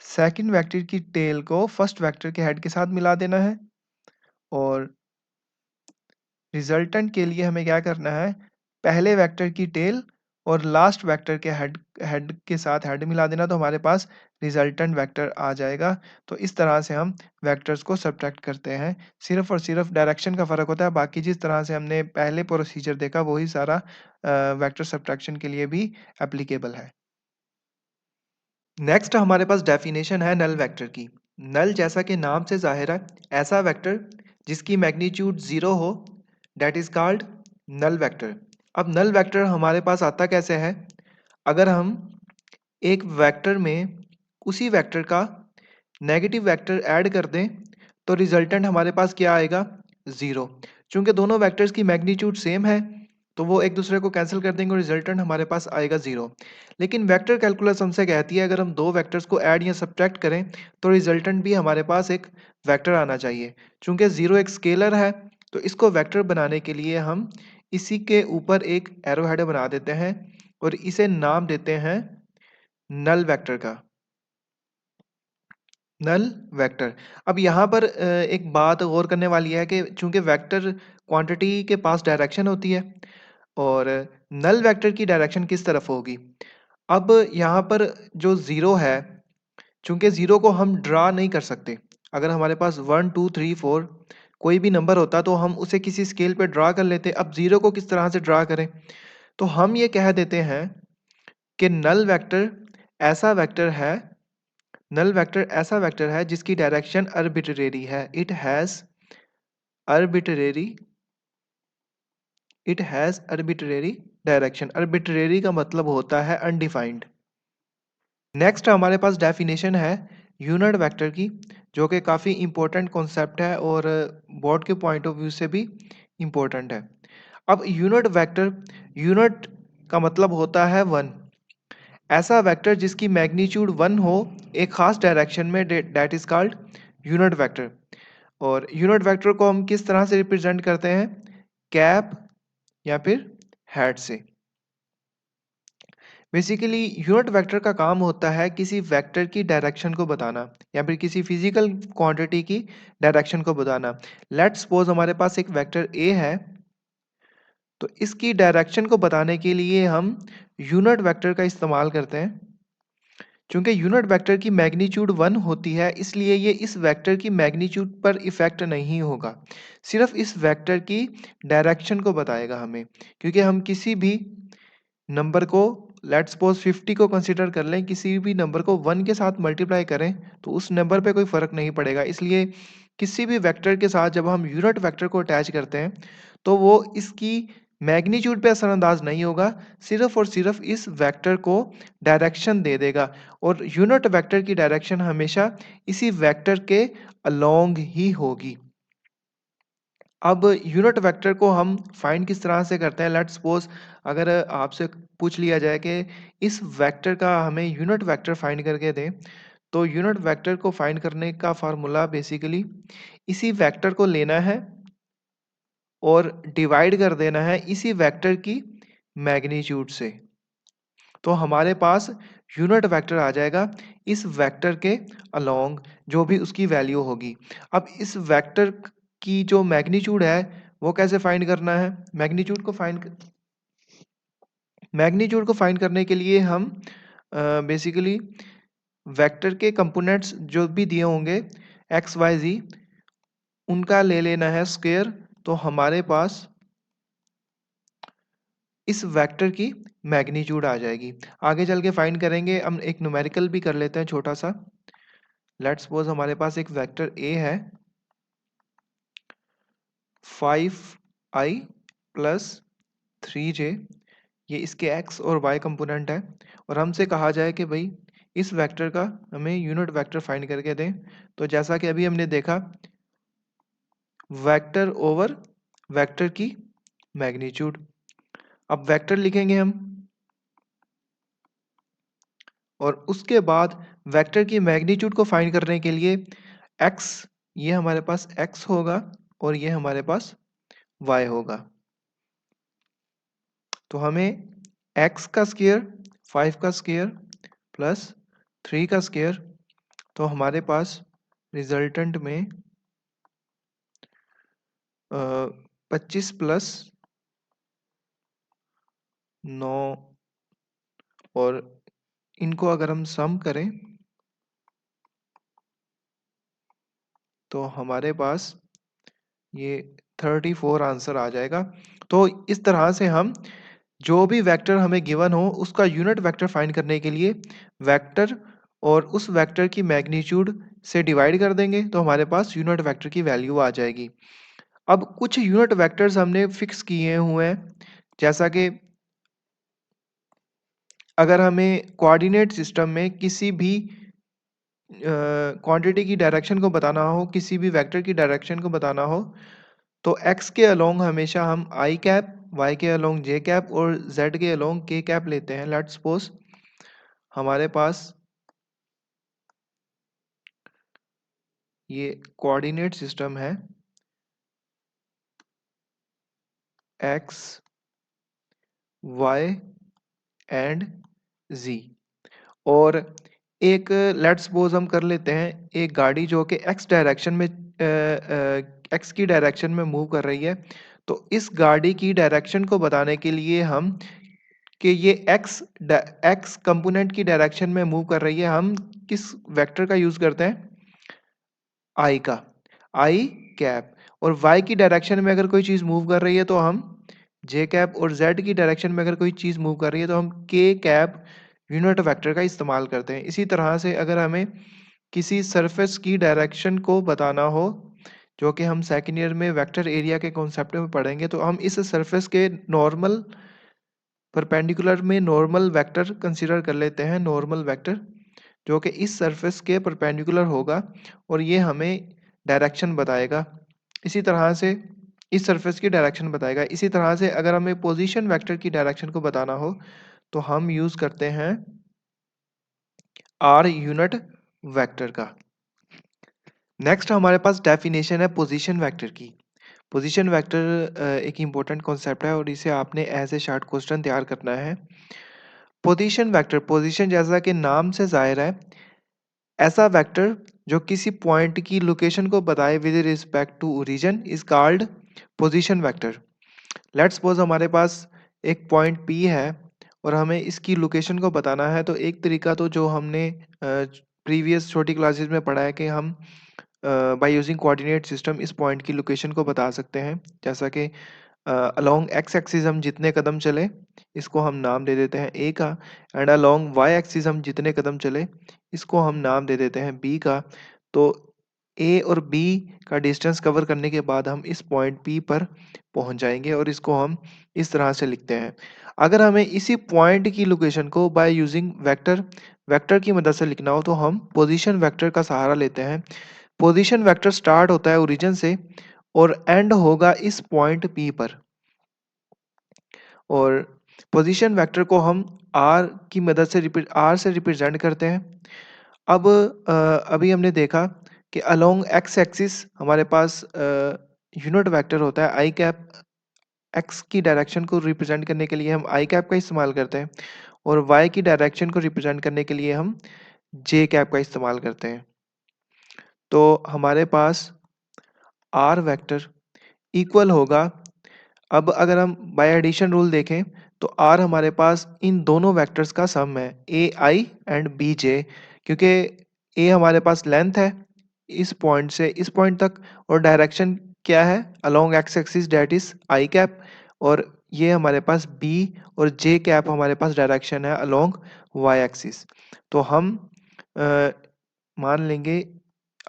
सेकंड वेक्टर की टेल को फर्स्ट वेक्टर के हेड के साथ मिला देना है, और रिजल्टेंट के लिए हमें क्या करना है, पहले वेक्टर की टेल और लास्ट वेक्टर के हेड हेड के साथ हेड मिला देना, तो हमारे पास रिजल्टेंट वेक्टर आ जाएगा। तो इस तरह से हम वेक्टर्स को सब्ट्रैक्ट करते हैं। सिर्फ और सिर्फ डायरेक्शन का फ़र्क होता है, बाकी जिस तरह से हमने पहले प्रोसीजर देखा वही सारा वेक्टर सब्ट्रैक्शन के लिए भी एप्लीकेबल है। नेक्स्ट हमारे पास डेफिनेशन है नल वेक्टर की। नल जैसा कि नाम से जाहिर है, ऐसा वेक्टर जिसकी मैग्नीट्यूड 0 हो, that is called null vector. अब नल वेक्टर हमारे पास आता कैसे है, अगर हम एक वेक्टर में उसी वेक्टर का नेगेटिव वेक्टर ऐड कर दें तो रिजल्टेंट हमारे पास क्या आएगा, 0। चूंकि दोनों वेक्टर्स की मैग्नीट्यूड सेम है तो वो एक दूसरे को कैंसिल कर देंगे और रिजल्टेंट हमारे पास आएगा 0। लेकिन वेक्टर कैलकुलस हमसे कहती है अगर हम दो वेक्टर्स को ऐड या सब्ट्रैक्ट करें तो रिजल्टेंट भी हमारे पास एक वेक्टर आना चाहिए। चूंकि 0 एक स्केलर है तो इसको वेक्टर बनाने के लिए हम इसी के ऊपर एक एरो हेड बना देते हैं और इसे नाम देते हैं नल वेक्टर का, नल वेक्टर। अब यहाँ पर एक बात गौर करने वाली है कि चूंकि वेक्टर क्वांटिटी के पास डायरेक्शन होती है और नल वेक्टर की डायरेक्शन किस तरफ होगी। अब यहाँ पर जो ज़ीरो है, चूंकि ज़ीरो को हम ड्रा नहीं कर सकते, अगर हमारे पास 1 2 3 4 कोई भी नंबर होता तो हम उसे किसी स्केल पे ड्रा कर लेते। अब ज़ीरो को किस तरह से ड्रा करें, तो हम ये कह देते हैं कि नल वेक्टर ऐसा वेक्टर है, नल वेक्टर ऐसा वेक्टर है जिसकी डायरेक्शन अर्बिट्रेरी है। Arbitrary it has arbitrary direction. Arbitrary का मतलब होता है अनडिफाइंड। नेक्स्ट हमारे पास डेफिनेशन है यूनिट वेक्टर की, जो कि काफ़ी इंपॉर्टेंट कॉन्सेप्ट है और बोर्ड के पॉइंट ऑफ व्यू से भी इंपॉर्टेंट है। अब यूनिट वेक्टर, यूनिट का मतलब होता है 1। ऐसा वेक्टर जिसकी मैग्नीट्यूड 1 हो एक खास डायरेक्शन में, that is called unit vector. और यूनिट वेक्टर को हम किस तरह से रिप्रेजेंट करते हैं, कैप या फिर हेड से। बेसिकली यूनिट वेक्टर का काम होता है किसी वेक्टर की डायरेक्शन को बताना या फिर किसी फिजिकल क्वांटिटी की डायरेक्शन को बताना। लेट्स सपोज हमारे पास एक वेक्टर ए है, तो इसकी डायरेक्शन को बताने के लिए हम यूनिट वेक्टर का इस्तेमाल करते हैं। चूंकि यूनिट वेक्टर की मैग्नीट्यूड 1 होती है इसलिए ये इस वेक्टर की मैग्नीट्यूड पर इफेक्ट नहीं होगा, सिर्फ इस वेक्टर की डायरेक्शन को बताएगा हमें। क्योंकि हम किसी भी नंबर को, लेट्स सपोज 50 को कंसीडर कर लें, किसी भी नंबर को 1 के साथ मल्टीप्लाई करें तो उस नंबर पे कोई फ़र्क नहीं पड़ेगा। इसलिए किसी भी वेक्टर के साथ जब हम यूनिट वेक्टर को अटैच करते हैं तो वो इसकी मैग्नीट्यूड पे असरअंदाज नहीं होगा, सिर्फ और सिर्फ इस वेक्टर को डायरेक्शन दे देगा। और यूनिट वेक्टर की डायरेक्शन हमेशा इसी वेक्टर के अलोंग ही होगी। अब यूनिट वेक्टर को हम फाइंड किस तरह से करते हैं, लेट्स सपोज अगर आपसे पूछ लिया जाए कि इस वेक्टर का हमें यूनिट वेक्टर फाइंड करके दें, तो यूनिट वेक्टर को फाइंड करने का फार्मूला बेसिकली इसी वेक्टर को लेना है और डिवाइड कर देना है इसी वेक्टर की मैग्नीट्यूड से, तो हमारे पास यूनिट वेक्टर आ जाएगा इस वेक्टर के अलोंग जो भी उसकी वैल्यू होगी। अब इस वेक्टर की जो मैग्नीट्यूड है वो कैसे फाइंड करना है, मैग्नीट्यूड को फाइंड करने के लिए हम बेसिकली वेक्टर के कंपोनेंट्स जो भी दिए होंगे एक्स वाई जी, उनका ले लेना है स्क्वायर, तो हमारे पास इस वेक्टर की मैग्नीट्यूड आ जाएगी। आगे चल के फाइंड करेंगे, हम एक न्यूमेरिकल भी कर लेते हैं छोटा सा। लेट्स सपोज हमारे पास एक वेक्टर ए है 5 आई प्लस 3j, ये इसके x और y कंपोनेंट है, और हमसे कहा जाए कि भाई इस वेक्टर का हमें यूनिट वेक्टर फाइंड करके दें। तो जैसा कि अभी हमने देखा, वेक्टर ओवर वेक्टर की मैग्नीट्यूड। अब वेक्टर लिखेंगे हम, और उसके बाद वेक्टर की मैग्नीट्यूड को फाइंड करने के लिए x, ये हमारे पास x होगा और ये हमारे पास y होगा। तो हमें x का स्क्वायर, 5 का स्क्वायर प्लस 3 का स्क्वायर, तो हमारे पास रिजल्टेंट में 25 प्लस 9, और इनको अगर हम सम करें तो हमारे पास ये 34 आंसर आ जाएगा। तो इस तरह से हम जो भी वेक्टर हमें गिवन हो उसका यूनिट वेक्टर फाइंड करने के लिए वेक्टर और उस वेक्टर की मैग्नीट्यूड से डिवाइड कर देंगे, तो हमारे पास यूनिट वेक्टर की वैल्यू आ जाएगी। अब कुछ यूनिट वेक्टर्स हमने फिक्स किए हुए हैं, जैसा कि अगर हमें कोऑर्डिनेट सिस्टम में किसी भी क्वांटिटी की डायरेक्शन को बताना हो, किसी भी वेक्टर की डायरेक्शन को बताना हो, तो x के अलोंग हमेशा हम आई कैप, y के अलोंग जे कैप और z के अलोंग के कैप लेते हैं। लेट्स सपोज हमारे पास ये कोऑर्डिनेट सिस्टम है x, y एंड z, और एक लेट्स सपोज हम कर लेते हैं एक गाड़ी जो कि x डायरेक्शन में x की डायरेक्शन में मूव कर रही है। तो इस गाड़ी की डायरेक्शन को बताने के लिए हम कि ये x कंपोनेंट की डायरेक्शन में मूव कर रही है, हम किस वेक्टर का यूज करते हैं? आई का, आई कैप। और y की डायरेक्शन में अगर कोई चीज मूव कर रही है तो हम जे कैप, और z की डायरेक्शन में अगर कोई चीज मूव कर रही है तो हम के कैप यूनिट वेक्टर का इस्तेमाल करते हैं। इसी तरह से अगर हमें किसी सरफेस की डायरेक्शन को बताना हो, जो कि हम सेकेंड ईयर में वेक्टर एरिया के कॉन्सेप्ट में पढ़ेंगे, तो हम इस सरफेस के नॉर्मल परपेंडिकुलर में नॉर्मल वेक्टर कंसीडर कर लेते हैं, नॉर्मल वेक्टर जो कि इस सरफेस के परपेंडिकुलर होगा और ये हमें डायरेक्शन बताएगा। इसी तरह से इस सरफेस की डायरेक्शन बताएगा। इसी तरह से अगर हमें पोजीशन वेक्टर की डायरेक्शन को बताना हो तो हम यूज करते हैं आर यूनिट वेक्टर का। नेक्स्ट हमारे पास डेफिनेशन है पोजीशन वेक्टर की। पोजीशन वेक्टर एक इम्पोर्टेंट कॉन्सेप्ट है और इसे आपने एज ए शॉर्ट क्वेश्चन तैयार करना है। पोजीशन वेक्टर, पोजीशन जैसा कि नाम से जाहिर है, ऐसा वेक्टर जो किसी पॉइंट की लोकेशन को बताए with respect to origin is called position vector. Let's suppose हमारे पास एक पॉइंट P है और हमें इसकी लोकेशन को बताना है, तो एक तरीका तो जो हमने प्रीवियस छोटी क्लासेस में पढ़ा है कि हम बाय यूजिंग कोऑर्डिनेट सिस्टम इस पॉइंट की लोकेशन को बता सकते हैं। जैसा कि अलोंग एक्स एक्सिस हम जितने कदम चले इसको हम नाम दे देते हैं ए का, एंड अलोंग वाई एक्सिस हम जितने कदम चले इसको हम नाम दे देते हैं बी का। तो ए और बी का डिस्टेंस कवर करने के बाद हम इस पॉइंट पी पर पहुंच जाएंगे और इसको हम इस तरह से लिखते हैं। अगर हमें इसी पॉइंट की लोकेशन को बाय यूजिंग वेक्टर वेक्टर की मदद से लिखना हो तो हम पोजीशन वेक्टर का सहारा लेते हैं। पोजीशन वेक्टर स्टार्ट होता है ओरिजिन से और एंड होगा इस पॉइंट पी पर, और पोजीशन वेक्टर को हम आर की मदद से आर से रिप्रेजेंट करते हैं। अब अभी हमने देखा कि अलोंग एक्स एक्सिस हमारे पास यूनिट वेक्टर होता है आई कैप। एक्स की डायरेक्शन को रिप्रेजेंट करने के लिए हम आई कैप का इस्तेमाल करते हैं, और वाई की डायरेक्शन को रिप्रेजेंट करने के लिए हम जे कैप का इस्तेमाल करते हैं। तो हमारे पास आर वेक्टर इक्वल होगा, अब अगर हम बाय एडिशन रूल देखें तो आर हमारे पास इन दोनों वेक्टर्स का सम है, ए आई एंड बी जे, क्योंकि ए हमारे पास लेंथ है इस पॉइंट से इस पॉइंट तक, और डायरेक्शन क्या है along X axis that is I cap, और ये हमारे पास बी और जे कैप हमारे पास डायरेक्शन है अलोंग वाई एक्सिस। तो हम अ, मान लेंगे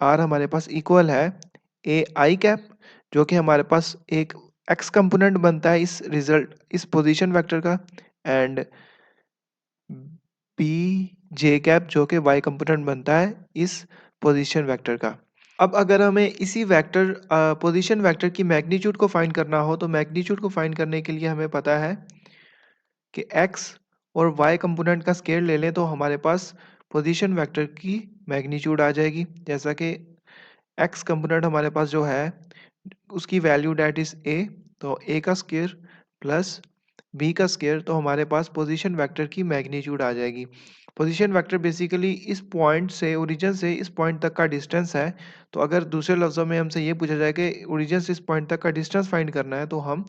आर हमारे पास इक्वल है ए आई कैप, जो कि हमारे पास एक एक्स कंपोनेंट बनता है इस पोजीशन वेक्टर का, एंड बी जे कैप जो कि वाई कंपोनेंट बनता है इस पोजीशन वेक्टर का। अब अगर हमें इसी वेक्टर पोजीशन वेक्टर की मैग्नीट्यूड को फाइंड करना हो, तो मैग्नीट्यूड को फाइंड करने के लिए हमें पता है कि x और y कंपोनेंट का स्केयर ले लें तो हमारे पास पोजीशन वेक्टर की मैग्नीट्यूड आ जाएगी। जैसा कि x कंपोनेंट हमारे पास जो है उसकी वैल्यू डेट इज a, तो a का स्केयर प्लस b का स्केयर, तो हमारे पास पोजीशन वेक्टर की मैग्नीट्यूड आ जाएगी। पोजीशन वेक्टर बेसिकली इस पॉइंट से, ओरिजिन से इस पॉइंट तक का डिस्टेंस है। तो अगर दूसरे लफ्ज़ों में हमसे ये पूछा जाए कि ओरिजिन से इस पॉइंट तक का डिस्टेंस फाइंड करना है, तो हम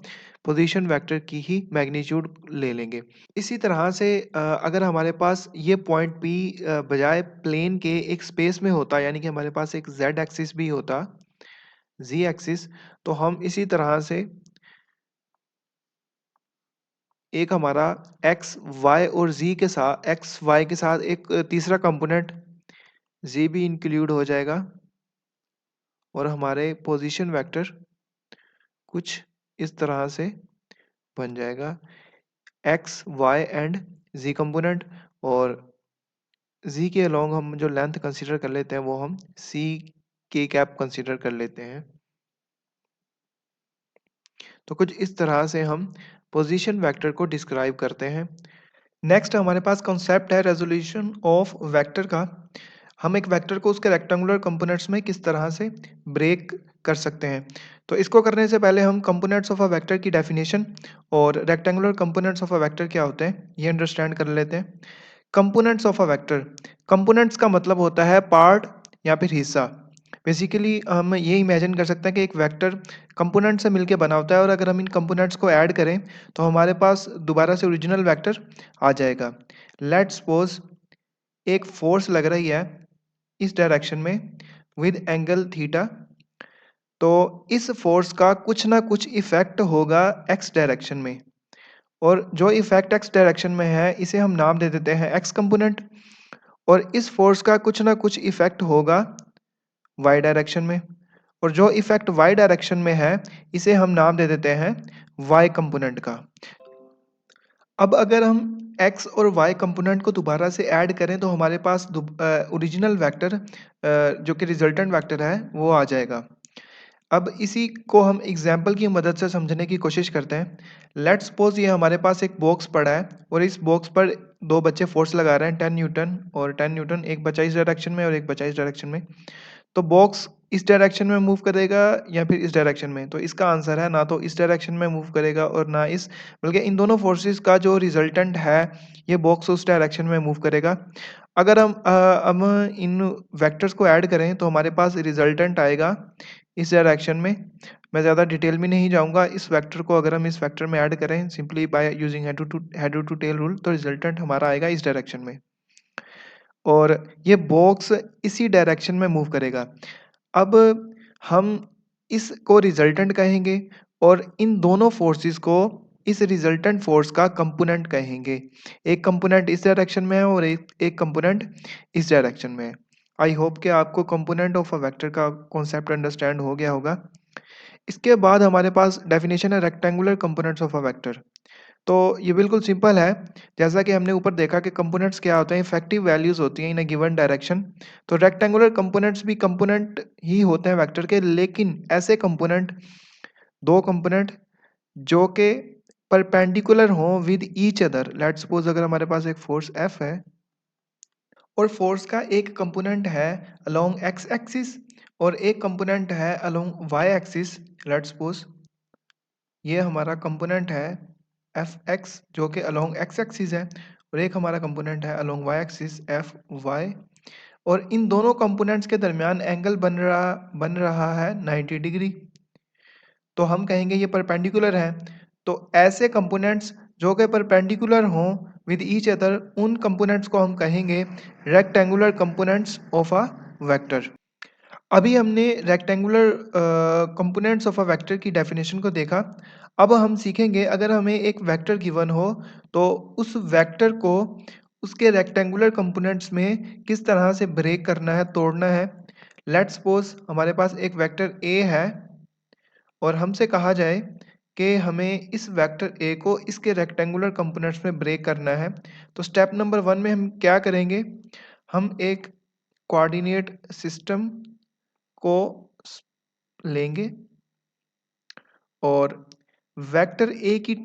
पोजीशन वेक्टर की ही मैग्नीट्यूड ले लेंगे। इसी तरह से अगर हमारे पास ये पॉइंट P बजाय प्लेन के एक स्पेस में होता, यानी कि हमारे पास एक z एक्सिस भी होता, z एक्सिस, तो हम इसी तरह से एक हमारा x, y और z के साथ, x, y के साथ एक तीसरा कंपोनेंट z भी इंक्लूड हो जाएगा, और हमारे पोजीशन वेक्टर कुछ इस तरह से बन जाएगा, x, y and z component, और z के अलोंग हम जो लेंथ कंसीडर कर लेते हैं वो हम c के कैप कंसीडर कर लेते हैं। तो कुछ इस तरह से हम पोजीशन वेक्टर को डिस्क्राइब करते हैं। नेक्स्ट हमारे पास कॉन्सेप्ट है रेजोल्यूशन ऑफ वेक्टर का। हम एक वेक्टर को उसके रेक्टेंगुलर कंपोनेंट्स में किस तरह से ब्रेक कर सकते हैं। तो इसको करने से पहले हम कंपोनेंट्स ऑफ अ वेक्टर की डेफिनेशन और rectangular components of a vector क्या होते हैं ये अंडरस्टैंड कर लेते हैं। Components of a vector, components का मतलब होता है पार्ट या फिर हिस्सा। बेसिकली हम ये इमेजिन कर सकते हैं कि एक वेक्टर कंपोनेंट से मिलके बना होता है, और अगर हम इन कंपोनेंट्स को ऐड करें तो हमारे पास दोबारा से ओरिजिनल वेक्टर आ जाएगा। लेट्स सपोज एक फोर्स लग रही है इस डायरेक्शन में विद एंगल थीटा, तो इस फोर्स का कुछ ना कुछ इफेक्ट होगा एक्स डायरेक्शन में, और जो इफेक्ट एक्स डायरेक्शन में है इसे हम नाम दे देते हैं एक्स कंपोनेंट, और इस फोर्स का कुछ ना कुछ इफेक्ट होगा वाई डायरेक्शन में, और जो इफेक्ट वाई डायरेक्शन में है इसे हम नाम दे देते हैं वाई कंपोनेंट का। अब अगर हम एक्स और वाई कंपोनेंट को दोबारा से ऐड करें तो हमारे पास ओरिजिनल वेक्टर जो कि रिजल्टेंट वेक्टर है वो आ जाएगा। अब इसी को हम एग्जाम्पल की मदद से समझने की कोशिश करते हैं। लेट्स सपोज ये हमारे पास एक बॉक्स पड़ा है, और इस बॉक्स पर दो बच्चे फोर्स लगा रहे हैं 10 न्यूटन और 10 न्यूटन, एक बच्चा इस डायरेक्शन में और एक बच्चा इस डायरेक्शन में। तो बॉक्स इस डायरेक्शन में मूव करेगा या फिर इस डायरेक्शन में, तो इसका आंसर है ना तो इस डायरेक्शन में मूव करेगा और ना इस, बल्कि इन दोनों फोर्सेस का जो रिजल्टेंट है ये बॉक्स उस डायरेक्शन में मूव करेगा। अगर हम इन वेक्टर्स को ऐड करें तो हमारे पास रिजल्टेंट आएगा इस डायरेक्शन में। मैं ज़्यादा डिटेल में नहीं जाऊंगा। इस वेक्टर को अगर हम इस वेक्टर में ऐड करें simply by using head to tail rule, तो रिजल्टेंट हमारा आएगा इस डायरेक्शन में, और ये बॉक्स इसी डायरेक्शन में मूव करेगा। अब हम इसको रिजल्टेंट कहेंगे, और इन दोनों फोर्सेस को इस रिजल्टेंट फोर्स का कंपोनेंट कहेंगे। एक कंपोनेंट इस डायरेक्शन में है और एक कंपोनेंट इस डायरेक्शन में है। आई होप कि आपको कंपोनेंट ऑफ अ वेक्टर का कॉन्सेप्ट अंडरस्टैंड हो गया होगा। इसके बाद हमारे पास डेफिनेशन है rectangular components of a vector. तो ये बिल्कुल सिंपल है। जैसा कि हमने ऊपर देखा कि कंपोनेंट्स क्या होते हैं, इफेक्टिव वैल्यूज होती हैं इन अ गिवन डायरेक्शन। तो रेक्टेंगुलर कंपोनेंट्स भी कंपोनेंट ही होते हैं वेक्टर के, लेकिन ऐसे कंपोनेंट, दो कंपोनेंट जो कि परपेंडिकुलर हों with each other. Let's suppose अगर हमारे पास एक फोर्स F है और फोर्स का एक कंपोनेंट है अलोंग एक्स एक्सिस और एक कंपोनेंट है along Y axis. Let's suppose ये हमारा कंपोनेंट है एफ एक्स जो कि अलोंग एक्स एक्सिस है, और एक हमारा कंपोनेंट है along Y axis F Y, और इन दोनों कंपोनेंट्स के दरमियान एंगल बन रहा है 90 डिग्री। तो हम कहेंगे ये परपेंडिकुलर है। तो ऐसे कंपोनेंट्स जो कि परपेंडिकुलर हों विद ईच अदर, उन कंपोनेंट्स को हम कहेंगे rectangular components of a vector. अभी हमने rectangular components of a vector की डेफिनेशन को देखा। अब हम सीखेंगे अगर हमें एक वेक्टर गिवन हो तो उस वेक्टर को उसके रेक्टेंगुलर कंपोनेंट्स में किस तरह से ब्रेक करना है, तोड़ना है। लेट्स सपोज हमारे पास एक वेक्टर ए है और हमसे कहा जाए कि हमें इस वेक्टर ए को इसके रेक्टेंगुलर कंपोनेंट्स में ब्रेक करना है। तो स्टेप नंबर 1 में हम क्या करेंगे, हम एक कोऑर्डिनेट सिस्टम को लेंगे और वेक्टर ए की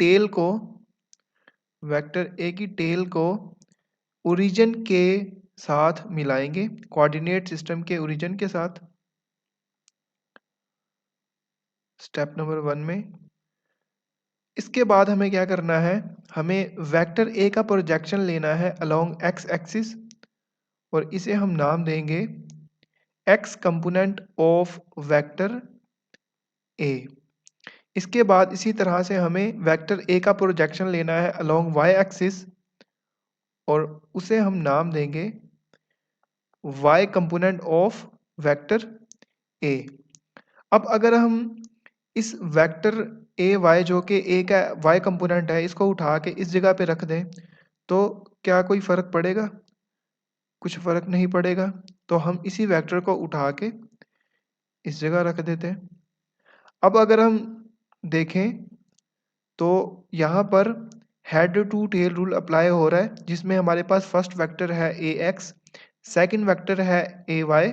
टेल को ओरिजिन के साथ मिलाएंगे, कोऑर्डिनेट सिस्टम के ओरिजिन के साथ। स्टेप नंबर 1 में इसके बाद हमें क्या करना है, हमें वेक्टर ए का प्रोजेक्शन लेना है अलोंग एक्स एक्सिस और इसे हम नाम देंगे एक्स कंपोनेंट ऑफ वेक्टर ए। इसके बाद इसी तरह से हमें वेक्टर ए का प्रोजेक्शन लेना है अलोंग वाई एक्सिस और उसे हम नाम देंगे Y component of vector A. अब अगर हम इस वेक्टर ए वाई जो कि ए का वाई कंपोनेंट है, इसको उठा के इस जगह पे रख दें तो क्या कोई फ़र्क पड़ेगा? कुछ फ़र्क नहीं पड़ेगा। तो हम इसी वेक्टर को उठा के इस जगह रख देते हैं। अब अगर हम देखें तो यहाँ पर head to tail rule apply हो रहा है, जिसमें हमारे पास फर्स्ट वेक्टर है ए एक्स, सेकेंड वेक्टर है ए वाई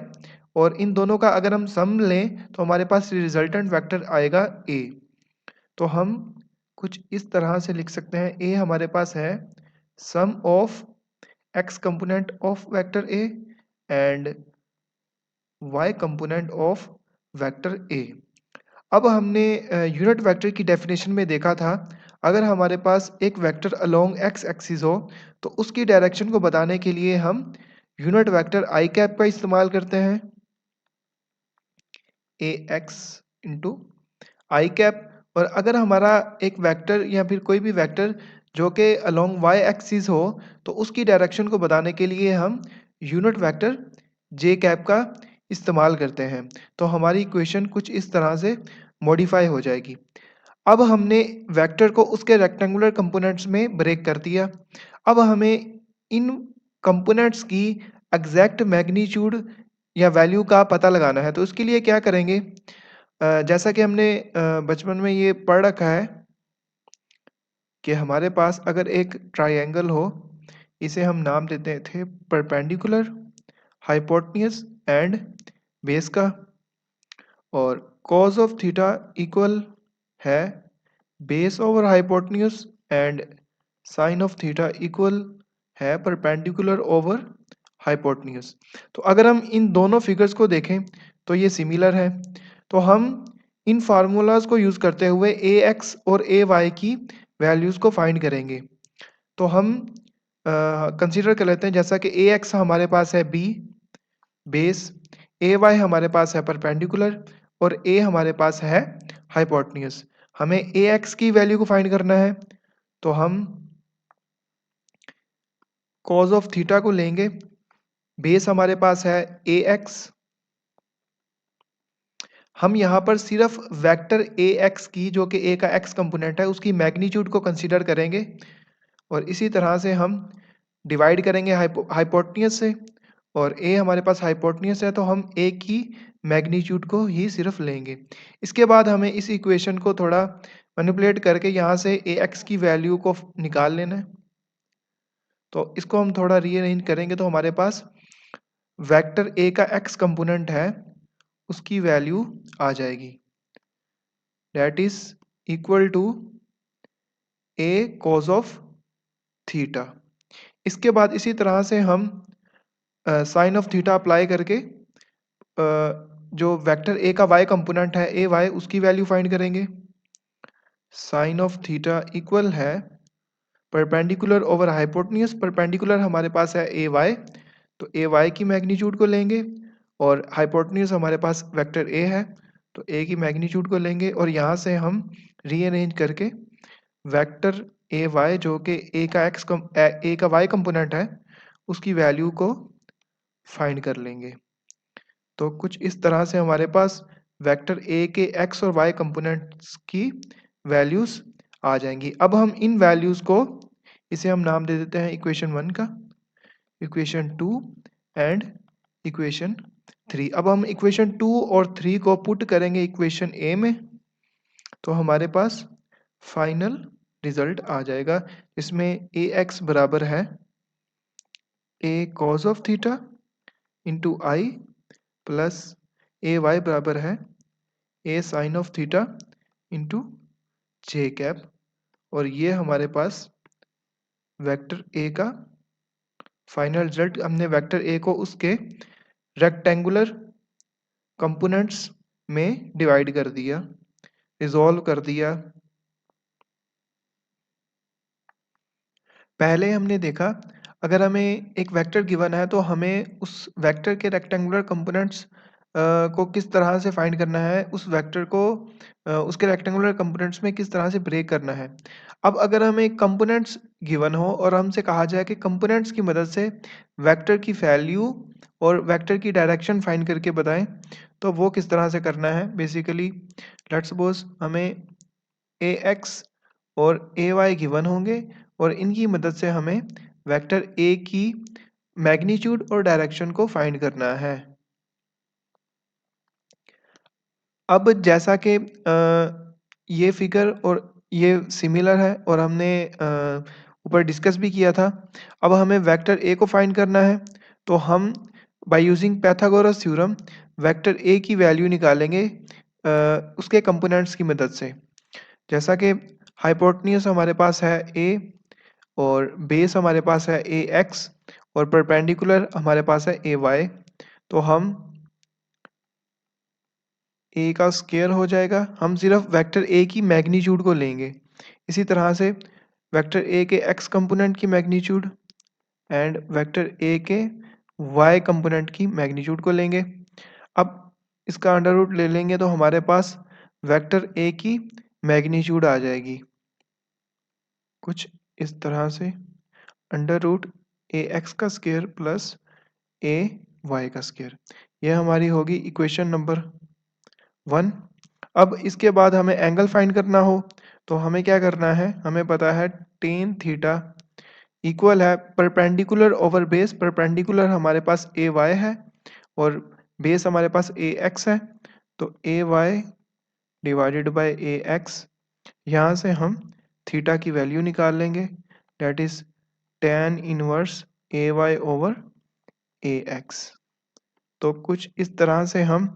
और इन दोनों का अगर हम सम लें तो हमारे पास रिजल्टेंट वेक्टर आएगा ए। तो हम कुछ इस तरह से लिख सकते हैं, ए हमारे पास है sum of x component of vector A and y component of vector A. अब हमने यूनिट वेक्टर की डेफिनेशन में देखा था, अगर हमारे पास एक वेक्टर अलोंग एक्स एक्सिस हो तो उसकी डायरेक्शन को बताने के लिए हम यूनिट वेक्टर आई कैप का इस्तेमाल करते हैं, ए एक्स इंटू आई कैप। और अगर हमारा एक वेक्टर या फिर कोई भी वेक्टर जो कि अलोंग वाई एक्सिस हो तो उसकी डायरेक्शन को बताने के लिए हम यूनिट वेक्टर जे कैप का इस्तेमाल करते हैं। तो हमारी इक्वेशन कुछ इस तरह से मॉडिफाई हो जाएगी। अब हमने वेक्टर को उसके रेक्टेंगुलर कंपोनेंट्स में ब्रेक कर दिया। अब हमें इन कंपोनेंट्स की एग्जैक्ट मैग्नीट्यूड या वैल्यू का पता लगाना है। तो उसके लिए क्या करेंगे, जैसा कि हमने बचपन में ये पढ़ रखा है कि हमारे पास अगर एक ट्राइंगल हो, इसे हम नाम देते थे परपेंडिकुलर, हाइपोटेन्यूज एंड बेस का, और कॉस ऑफ थीटा इक्वल है base over hypotenuse and sine of theta equal है परपेंडिकुलर ओवर हाइपोटेन्यूज। तो अगर हम इन दोनों फिगर्स को देखें तो ये सिमिलर है। तो हम इन फार्मूलाज को यूज़ करते हुए ए एक्स और ए वाई की वैल्यूज़ को फाइंड करेंगे। तो हम कंसीडर कर लेते हैं, जैसा कि ए एक्स हमारे पास है बी बेस, ए वाई हमारे पास है परपेंडिकुलर और ए हमारे पास है हाइपोटेन्यूज। हमें ए एक्स की वैल्यू को फाइंड करना है तो हम कॉज ऑफ थीटा को लेंगे, बेस हमारे पास है ए एक्स। हम यहाँ पर सिर्फ वेक्टर ए एक्स की, जो कि ए का एक्स कंपोनेंट है, उसकी मैग्नीट्यूड को कंसीडर करेंगे और इसी तरह से हम डिवाइड करेंगे हाइपोटेन्यूज से, और ए हमारे पास हाइपोटेन्यूज है तो हम ए की मैग्नीट्यूड को ही सिर्फ लेंगे। इसके बाद हमें इस इक्वेशन को थोड़ा मैनिपुलेट करके यहाँ से ए एक्स की वैल्यू को निकाल लेना है। तो इसको हम थोड़ा रीअरेंज करेंगे तो हमारे पास वेक्टर ए का एक्स कंपोनेंट है, उसकी वैल्यू आ जाएगी, that is equal to A cos of theta. इसके बाद इसी तरह से हम साइन ऑफ थीटा अप्लाई करके जो वेक्टर ए का वाई कंपोनेंट है ए वाई, उसकी वैल्यू फाइंड करेंगे। साइन ऑफ थीटा इक्वल है परपेंडिकुलर ओवर हाइपोटेन्यूज। परपेंडिकुलर हमारे पास है ए वाई, तो ए वाई की मैग्नीट्यूड को लेंगे और हाइपोटेन्यूज हमारे पास वेक्टर ए है तो ए की मैग्नीट्यूड को लेंगे और यहाँ से हम रीअरेंज करके वेक्टर ए वाई जो कि ए का वाई कंपोनेंट है, उसकी वैल्यू को फाइंड कर लेंगे। तो कुछ इस तरह से हमारे पास वेक्टर ए के एक्स और वाई कंपोनेंट्स की वैल्यूज आ जाएंगी। अब हम इन वैल्यूज को, इसे हम नाम दे देते हैं इक्वेशन 1 का, इक्वेशन 2 एंड इक्वेशन 3। अब हम इक्वेशन 2 और 3 को पुट करेंगे इक्वेशन ए में, तो हमारे पास फाइनल रिजल्ट आ जाएगा। इसमें ए एक्स बराबर है A cos of theta into i plus A y बराबर है A sine of theta into J cap. और ये हमारे पास वेक्टर ए का फाइनल रिजल्ट, हमने वेक्टर ए को उसके रेक्टेंगुलर कंपोनेंट्स में डिवाइड कर दिया, रिजॉल्व कर दिया। पहले हमने देखा अगर हमें एक वेक्टर गिवन है तो हमें उस वेक्टर के रेक्टेंगुलर कंपोनेंट्स को किस तरह से फाइंड करना है, उस वेक्टर को उसके रेक्टेंगुलर कंपोनेंट्स में किस तरह से ब्रेक करना है। अब अगर हमें कंपोनेंट्स गिवन हो और हमसे कहा जाए कि कंपोनेंट्स की मदद से वेक्टर की वैल्यू और वेक्टर की डायरेक्शन फाइंड करके बताएं, तो वो किस तरह से करना है। बेसिकली लेट्स सपोज हमें ए एक्स और ए वाई गिवन होंगे और इनकी मदद से हमें वेक्टर ए की मैग्नीट्यूड और डायरेक्शन को फाइंड करना है। अब जैसा कि ये फिगर और ये सिमिलर है और हमने ऊपर डिस्कस भी किया था। अब हमें वेक्टर ए को फाइंड करना है तो हम by using Pythagoras theorem vector A की वैल्यू निकालेंगे उसके कंपोनेंट्स की मदद से। जैसा कि हाइपोटेन्यूज हमारे पास है ए और बेस हमारे पास है ए एक्स और परपेंडिकुलर हमारे पास है ए वाई, तो हम ए का स्क्वायर हो जाएगा। हम सिर्फ वेक्टर ए की मैग्नीट्यूड को लेंगे। इसी तरह से वेक्टर ए के एक्स कंपोनेंट की मैग्नीट्यूड एंड वेक्टर ए के वाई कंपोनेंट की मैग्नीट्यूड को लेंगे। अब इसका अंडर रूट ले लेंगे तो हमारे पास वेक्टर ए की मैग्नीट्यूड आ जाएगी कुछ इस तरह से, अंडर रूट ए एक्स का स्क्वायर प्लस ए वाई का स्क्वायर। यह हमारी होगी इक्वेशन नंबर 1। अब इसके बाद हमें एंगल फाइंड करना हो तो हमें क्या करना है, हमें पता है टेन थीटा इक्वल है परपेंडिकुलर ओवर बेस। परपेंडिकुलर हमारे पास ए वाई है और बेस हमारे पास ए एक्स है, तो A Y divided by A x. यहाँ से हम थीटा की वैल्यू निकाल लेंगे, that is tan inverse A y over A x. तो कुछ इस तरह से हम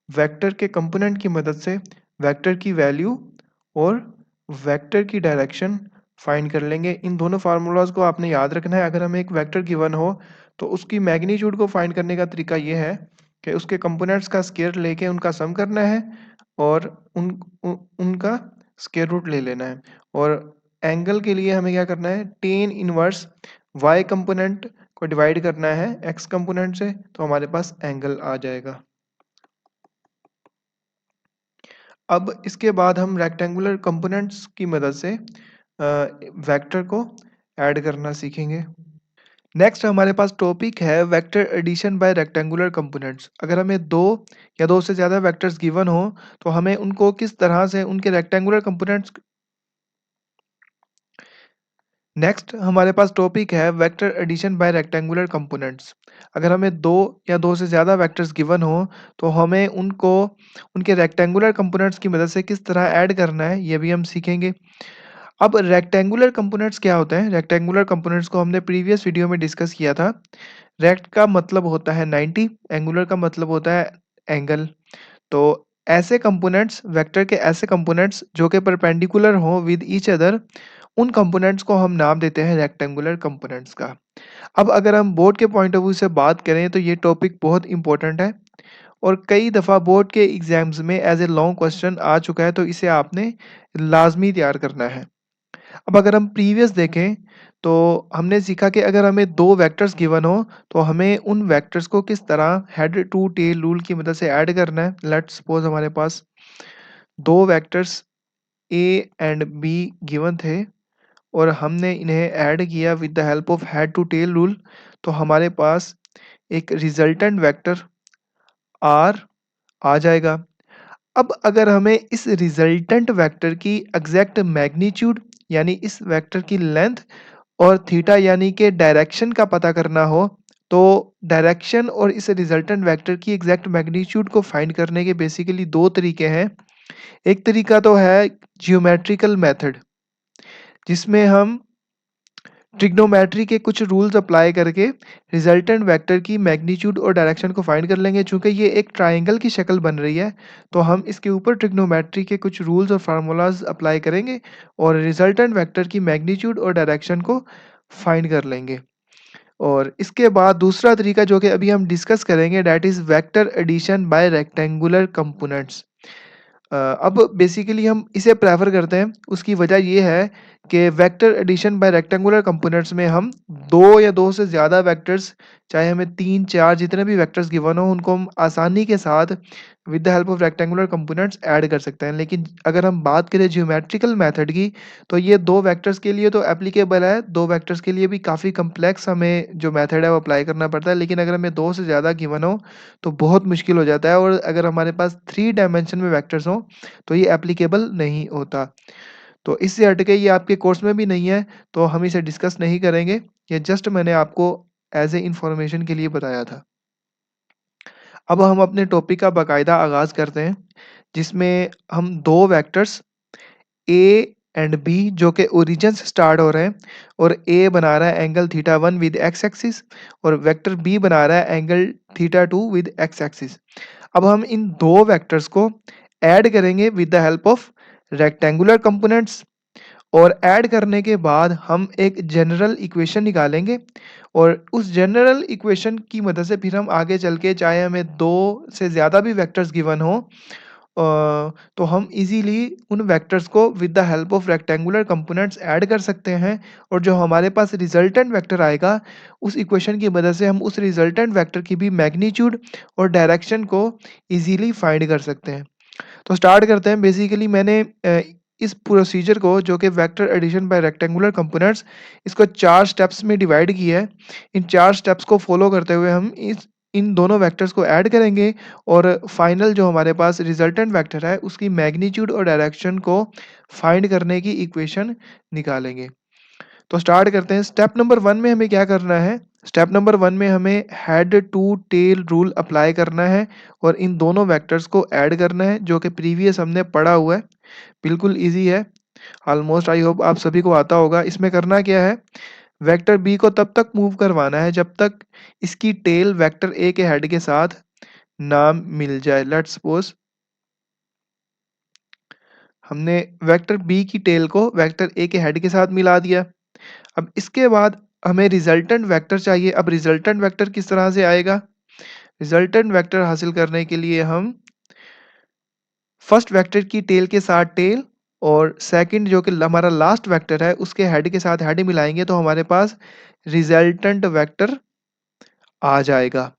वेक्टर के कंपोनेंट की मदद से वेक्टर की वैल्यू और वेक्टर की डायरेक्शन फाइंड कर लेंगे। इन दोनों फार्मूलाज को आपने याद रखना है। अगर हमें एक वेक्टर गिवन हो तो उसकी मैग्नीट्यूड को फाइंड करने का तरीका ये है कि उसके कंपोनेंट्स का स्क्वायर लेके उनका सम करना है और उनका स्क्वायर रूट ले लेना है। और एंगल के लिए हमें क्या करना है, टेन इनवर्स वाई कंपोनेंट को डिवाइड करना है एक्स कंपोनेंट से, तो हमारे पास एंगल आ जाएगा। अब इसके बाद हम रेक्टेंगुलर कंपोनेंट्स की मदद से वेक्टर को ऐड करना सीखेंगे। नेक्स्ट हमारे पास टॉपिक है vector addition by rectangular components. अगर हमें दो या दो से ज़्यादा वेक्टर्स गिवन हो तो हमें उनको किस तरह से उनके रेक्टेंगुलर कंपोनेंट्स। नेक्स्ट हमारे पास टॉपिक है vector addition by rectangular components. अगर हमें दो या दो से ज़्यादा वेक्टर्स गिवन हो तो हमें उनको उनके रेक्टेंगुलर कंपोनेंट्स की मदद से किस तरह ऐड करना है, ये भी हम सीखेंगे। अब रेक्टेंगुलर कंपोनेंट्स क्या होते हैं? रेक्टेंगुलर कंपोनेंट्स को हमने प्रीवियस वीडियो में डिस्कस किया था। रेक्ट का मतलब होता है 90, एंगुलर का मतलब होता है एंगल। तो ऐसे कंपोनेंट्स, वेक्टर के ऐसे कंपोनेंट्स जो कि परपेंडिकुलर हो विद ईच अदर, उन कंपोनेंट्स को हम नाम देते हैं रेक्टेंगुलर कंपोनेंट्स का। अब अगर हम बोर्ड के पॉइंट ऑफ व्यू से बात करें तो ये टॉपिक बहुत इंपॉर्टेंट है और कई दफ़ा बोर्ड के एग्जाम्स में एज ए लॉन्ग क्वेश्चन आ चुका है, तो इसे आपने लाजमी तैयार करना है। अब अगर हम प्रीवियस देखें तो हमने सीखा कि अगर हमें दो वेक्टर्स गिवन हो तो हमें उन वेक्टर्स को किस तरह हेड टू टेल रूल की मदद से ऐड करना है। लेट्स सपोज हमारे पास दो vectors A and B given थे और हमने इन्हें ऐड किया with the help of head to tail rule, तो हमारे पास एक रिजल्टेंट वेक्टर आर आ जाएगा। अब अगर हमें इस रिजल्टेंट वेक्टर की एग्जैक्ट मैग्नीट्यूड यानी इस वेक्टर की लेंथ और थीटा यानी कि डायरेक्शन का पता करना हो तो डायरेक्शन और इस रिजल्टेंट वेक्टर की एग्जैक्ट मैग्नीट्यूड को फाइंड करने के बेसिकली दो तरीके हैं। एक तरीका तो है ज्योमेट्रिकल मेथड, जिसमें हम ट्रिग्नोमेट्री के कुछ रूल्स अप्लाई करके रिजल्टेंट वेक्टर की मैग्नीट्यूड और डायरेक्शन को फाइंड कर लेंगे। चूंकि ये एक ट्राइंगल की शक्ल बन रही है, तो हम इसके ऊपर ट्रिग्नोमेट्री के कुछ रूल्स और फार्मूलाज अप्लाई करेंगे और रिजल्टेंट वेक्टर की मैग्नीट्यूड और डायरेक्शन को फाइंड कर लेंगे। और इसके बाद दूसरा तरीका जो कि अभी हम डिस्कस करेंगे, that is vector addition by rectangular components. अब बेसिकली हम इसे प्रेफर करते हैं, उसकी वजह ये है कि vector addition by rectangular components में हम दो या दो से ज़्यादा वेक्टर्स, चाहे हमें तीन चार जितने भी वेक्टर्स गिवन हो, उनको हम आसानी के साथ with the help of rectangular components add कर सकते हैं। लेकिन अगर हम बात करें ज्योमेट्रिकल मेथड की, तो ये दो वेक्टर्स के लिए तो एप्लीकेबल है, दो वेक्टर्स के लिए भी काफ़ी कम्प्लेक्स हमें जो मेथड है वो अप्लाई करना पड़ता है। लेकिन अगर हमें दो से ज़्यादा गिवन हो तो बहुत मुश्किल हो जाता है, और अगर हमारे पास थ्री डायमेंशन में वेक्टर्स हों तो ये एप्लीकेबल नहीं होता। तो इससे हट के ये आपके कोर्स में भी नहीं है, तो हम इसे डिस्कस नहीं करेंगे। ये जस्ट मैंने आपको एज़ ए इन्फॉर्मेशन के लिए बताया था। अब हम अपने टॉपिक का बाकायदा आगाज़ करते हैं, जिसमें हम दो वेक्टर्स ए एंड बी जो कि ओरिजिन से स्टार्ट हो रहे हैं, और ए बना रहा है angle theta 1 with x axis, और वेक्टर बी बना रहा है angle theta 2 with x axis. अब हम इन दो वेक्टर्स को ऐड करेंगे with the help of rectangular components, और ऐड करने के बाद हम एक जनरल इक्वेशन निकालेंगे, और उस जनरल इक्वेशन की मदद से फिर हम आगे चल के, चाहे हमें दो से ज़्यादा भी वेक्टर्स गिवन हो, तो हम इजीली उन वेक्टर्स को with the help of rectangular components add कर सकते हैं, और जो हमारे पास रिजल्टेंट वेक्टर आएगा, उस इक्वेशन की मदद से हम उस रिजल्टेंट वेक्टर की भी मैग्नीट्यूड और डायरेक्शन को इजीली फाइंड कर सकते हैं। तो स्टार्ट करते हैं। बेसिकली मैंने इस प्रोसीजर को, जो कि vector addition by rectangular components, इसको 4 स्टेप्स में डिवाइड किया है। इन 4 स्टेप्स को फॉलो करते हुए हम इस इन दोनों वेक्टर्स को ऐड करेंगे, और फाइनल जो हमारे पास रिजल्टेंट वेक्टर है उसकी मैग्नीट्यूड और डायरेक्शन को फाइंड करने की इक्वेशन निकालेंगे। तो स्टार्ट करते हैं। स्टेप नंबर 1 में हमें क्या करना है? स्टेप नंबर 1 में हमें head to tail rule apply करना है, और इन दोनों वेक्टर्स को ऐड करना है, जो कि प्रीवियस हमने पढ़ा हुआ है। बिल्कुल ईज़ी है, ऑलमोस्ट आई होप आप सभी को आता होगा। इसमें करना क्या है? वेक्टर बी को तब तक मूव करवाना है जब तक इसकी टेल वेक्टर ए के हेड के साथ ना मिल जाए। लेट्स सपोज़ हमने वेक्टर बी की टेल को वेक्टर ए के हेड के साथ मिला दिया। अब इसके बाद हमें रिजल्टेंट वेक्टर चाहिए। अब रिजल्टेंट वेक्टर किस तरह से आएगा? रिजल्टेंट वेक्टर हासिल करने के लिए हम फर्स्ट वेक्टर की टेल के साथ टेल, और सेकंड जो कि हमारा लास्ट वेक्टर है उसके हेड के साथ हेड मिलाएंगे, तो हमारे पास रिजल्टेंट वेक्टर आ जाएगा।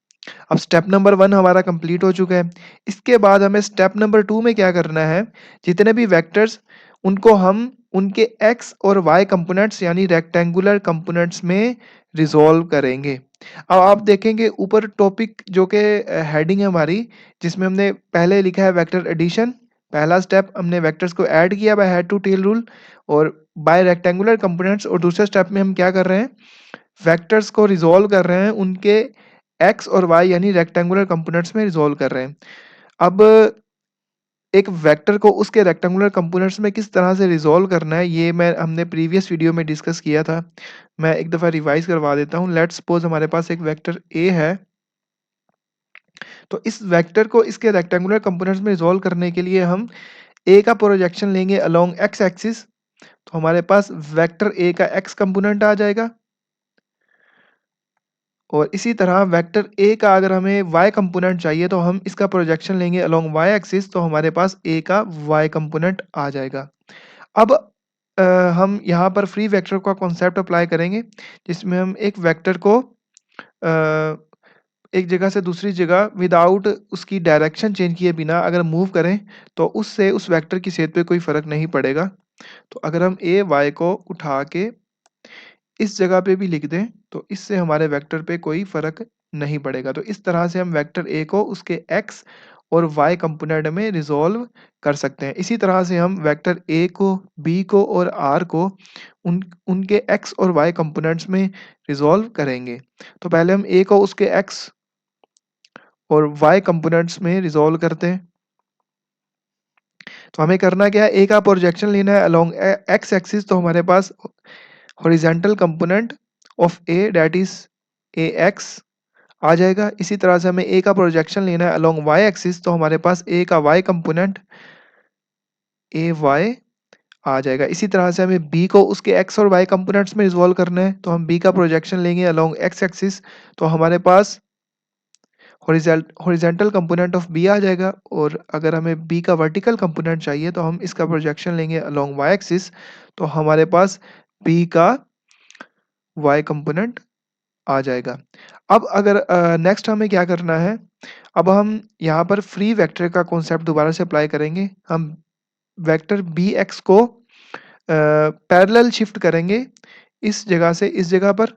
अब स्टेप नंबर 1 हमारा कंप्लीट हो चुका है। इसके बाद हमें स्टेप नंबर 2 में क्या करना है? जितने भी वेक्टर्स, उनको हम उनके एक्स और वाई कंपोनेंट्स यानी रेक्टेंगुलर कंपोनेंट्स में रिज़ॉल्व करेंगे। अब आप देखेंगे ऊपर टॉपिक जो कि हेडिंग है हमारी, जिसमें हमने पहले लिखा है वेक्टर एडिशन। पहला स्टेप हमने वेक्टर्स को ऐड किया by head to tail rule और बाय रेक्टेंगुलर कंपोनेंट्स, और दूसरे स्टेप में हम क्या कर रहे हैं? वेक्टर्स को रिज़ॉल्व कर रहे हैं, उनके एक्स और वाई यानी रेक्टेंगुलर कंपोनेंट्स में रिज़ॉल्व कर रहे हैं। अब एक वेक्टर को उसके रेक्टेंगुलर कंपोनेंट्स में किस तरह से रिज़ॉल्व करना है, ये हमने प्रीवियस वीडियो में डिस्कस किया था। मैं एक दफ़ा रिवाइज़ करवा देता हूँ। लेट्स सपोज़ हमारे पास एक वेक्टर ए है, तो इस वेक्टर को इसके रेक्टेंगुलर कंपोनेंट्स में रिज़ॉल्व करने के लिए हम ए का प्रोजेक्शन लेंगे अलोंग एक्स एक्सिस, तो हमारे पास वेक्टर ए का एक्स कंपोनेंट आ जाएगा। और इसी तरह वेक्टर ए का अगर हमें वाई कंपोनेंट चाहिए, तो हम इसका प्रोजेक्शन लेंगे अलोंग वाई एक्सिस, तो हमारे पास ए का वाई कंपोनेंट आ जाएगा। अब हम यहाँ पर फ्री वेक्टर का कॉन्सेप्ट अप्लाई करेंगे, जिसमें हम एक वेक्टर को एक जगह से दूसरी जगह विदाउट उसकी डायरेक्शन चेंज किए बिना अगर मूव करें, तो उससे उस वेक्टर की सेहत पे कोई फ़र्क नहीं पड़ेगा। तो अगर हम ए वाई को उठा के इस जगह पे भी लिख दें, तो इससे हमारे वेक्टर पे कोई फ़र्क नहीं पड़ेगा। तो इस तरह से हम वेक्टर ए को उसके एक्स और वाई कंपोनेंट में रिज़ॉल्व कर सकते हैं। इसी तरह से हम वेक्टर ए को, बी को और आर को उनके एक्स और वाई कंपोनेंट्स में रिज़ॉल्व करेंगे। तो पहले हम ए को उसके एक्स और वाई कंपोनेंट्स में रिज़ॉल्व करते हैं। तो हमें करना क्या है, ए का प्रोजेक्शन लेना है अलोंग एक्स एक्सिस। तो हमारे पास horizontal component of A that is A x आ जाएगा। इसी तरह से हमें ए का प्रोजेक्शन लेना है अलोंग वाई एक्सिस। तो हमारे पास ए का वाई कंपोनेंट ए वाई आ जाएगा। इसी तरह से हमें बी को उसके एक्स और वाई कंपोनेंट्स में रिजॉल्व करना है। तो हम बी का प्रोजेक्शन लेंगे अलोंग एक्स एक्सिस। तो हमारे पास हॉरिजॉन्टल कंपोनेंट ऑफ बी आ जाएगा। और अगर हमें बी का वर्टिकल कंपोनेंट चाहिए तो हम इसका प्रोजेक्शन लेंगे अलोंग वाई एक्सिस। तो हमारे पास बी का वाई कंपोनेंट आ जाएगा। अब अगर नेक्स्ट हमें क्या करना है, अब हम यहाँ पर फ्री वेक्टर का कॉन्सेप्ट दोबारा से अप्लाई करेंगे। हम वेक्टर बी एक्स को पैरेलल शिफ्ट करेंगे इस जगह से इस जगह पर।